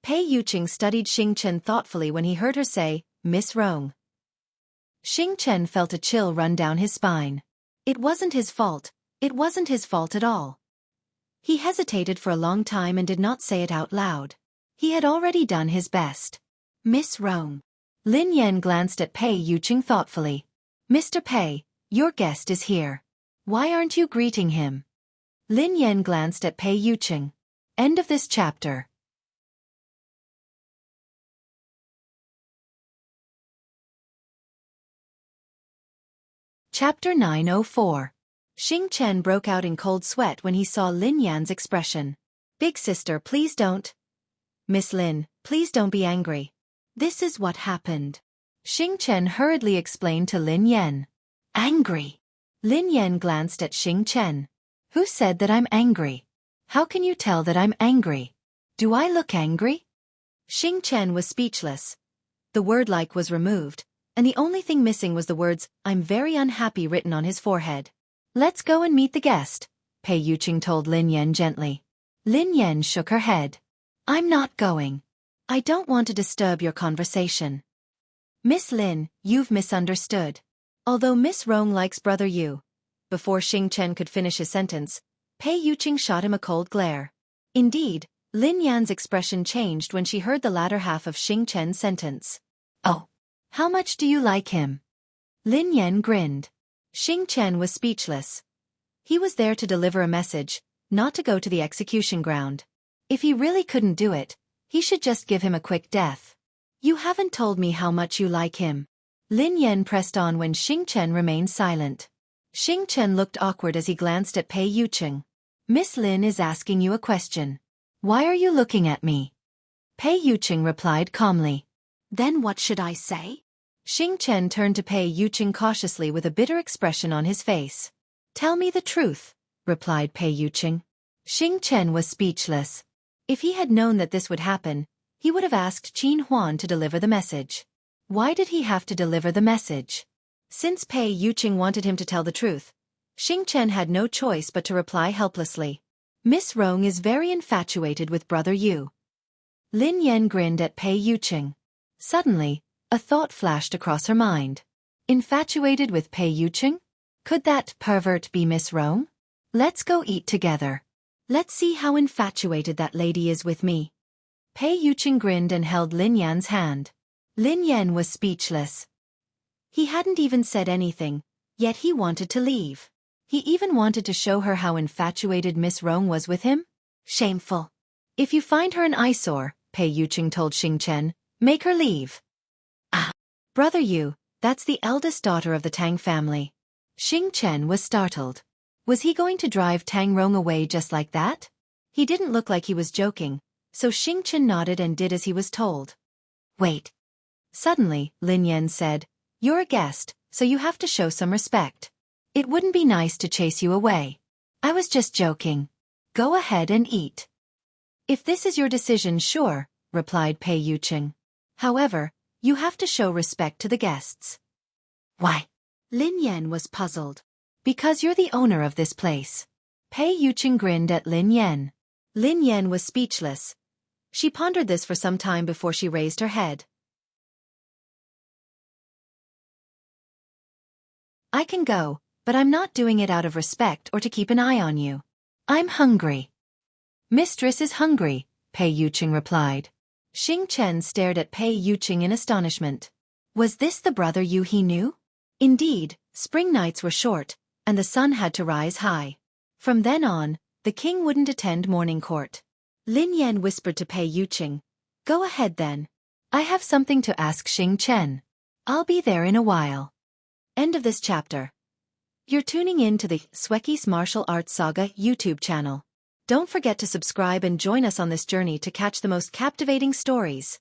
Pei Yuqing studied Xing Chen thoughtfully when he heard her say, "Miss Rong." Xing Chen felt a chill run down his spine. It wasn't his fault. It wasn't his fault at all. He hesitated for a long time and did not say it out loud. He had already done his best. "Miss Rong." Lin Yan glanced at Pei Yuqing thoughtfully. "Mr. Pei, your guest is here. Why aren't you greeting him?" Lin Yan glanced at Pei Yuqing. End of this chapter. Chapter 904. Xing Chen broke out in cold sweat when he saw Lin Yan's expression. "Big sister, please don't." "Miss Lin, please don't be angry. This is what happened." Xing Chen hurriedly explained to Lin Yan. "Angry?" Lin Yan glanced at Xing Chen. "Who said that I'm angry? How can you tell that I'm angry? Do I look angry?" Xing Chen was speechless. The word "like" was removed, and the only thing missing was the words, "I'm very unhappy" written on his forehead. "Let's go and meet the guest," Pei Yuqing told Lin Yan gently. Lin Yan shook her head. "I'm not going. I don't want to disturb your conversation." "Miss Lin, you've misunderstood. Although Miss Rong likes Brother Yu." Before Xing Chen could finish his sentence, Pei Yuqing shot him a cold glare. Indeed, Lin Yan's expression changed when she heard the latter half of Xing Chen's sentence. "Oh. How much do you like him?" Lin Yan grinned. Xing Chen was speechless. He was there to deliver a message, not to go to the execution ground. If he really couldn't do it, he should just give him a quick death. "You haven't told me how much you like him." Lin Yan pressed on when Xing Chen remained silent. Xing Chen looked awkward as he glanced at Pei Yuqing. "Miss Lin is asking you a question. Why are you looking at me?" Pei Yuqing replied calmly. "Then what should I say?" Xing Chen turned to Pei Yuqing cautiously with a bitter expression on his face. "Tell me the truth," replied Pei Yuqing. Xing Chen was speechless. If he had known that this would happen, he would have asked Qin Huan to deliver the message. Why did he have to deliver the message? Since Pei Yuqing wanted him to tell the truth, Xing Chen had no choice but to reply helplessly. "Miss Rong is very infatuated with Brother Yu." Lin Yan grinned at Pei Yuqing. Suddenly, a thought flashed across her mind. Infatuated with Pei Yuqing? Could that pervert be Miss Rong? Let's go eat together. Let's see how infatuated that lady is with me. Pei Yuqing grinned and held Lin Yan's hand. Lin Yan was speechless. He hadn't even said anything, yet he wanted to leave. He even wanted to show her how infatuated Miss Rong was with him. Shameful. "If you find her an eyesore," Pei Yuqing told Xing Chen, "make her leave." "Ah, Brother Yu, that's the eldest daughter of the Tang family." Xing Chen was startled. Was he going to drive Tang Rong away just like that? He didn't look like he was joking, so Xing Chen nodded and did as he was told. "Wait." Suddenly, Lin Yan said, "You're a guest, so you have to show some respect. It wouldn't be nice to chase you away." "I was just joking. Go ahead and eat." "If this is your decision, sure," replied Pei Yuqing. "However, you have to show respect to the guests." "Why?" Lin Yan was puzzled. "Because you're the owner of this place." Pei Yuqing grinned at Lin Yan. Lin Yan was speechless. She pondered this for some time before she raised her head. "I can go, but I'm not doing it out of respect or to keep an eye on you. I'm hungry." "Mistress is hungry," Pei Yuqing replied. Xing Chen stared at Pei Yuqing in astonishment. Was this the Brother Yu he knew? Indeed, spring nights were short, and the sun had to rise high. From then on, the king wouldn't attend morning court. Lin Yan whispered to Pei Yuqing, "Go ahead then. I have something to ask Xing Chen. I'll be there in a while." End of this chapter. You're tuning in to the Xueqi's Martial Arts Saga YouTube channel. Don't forget to subscribe and join us on this journey to catch the most captivating stories.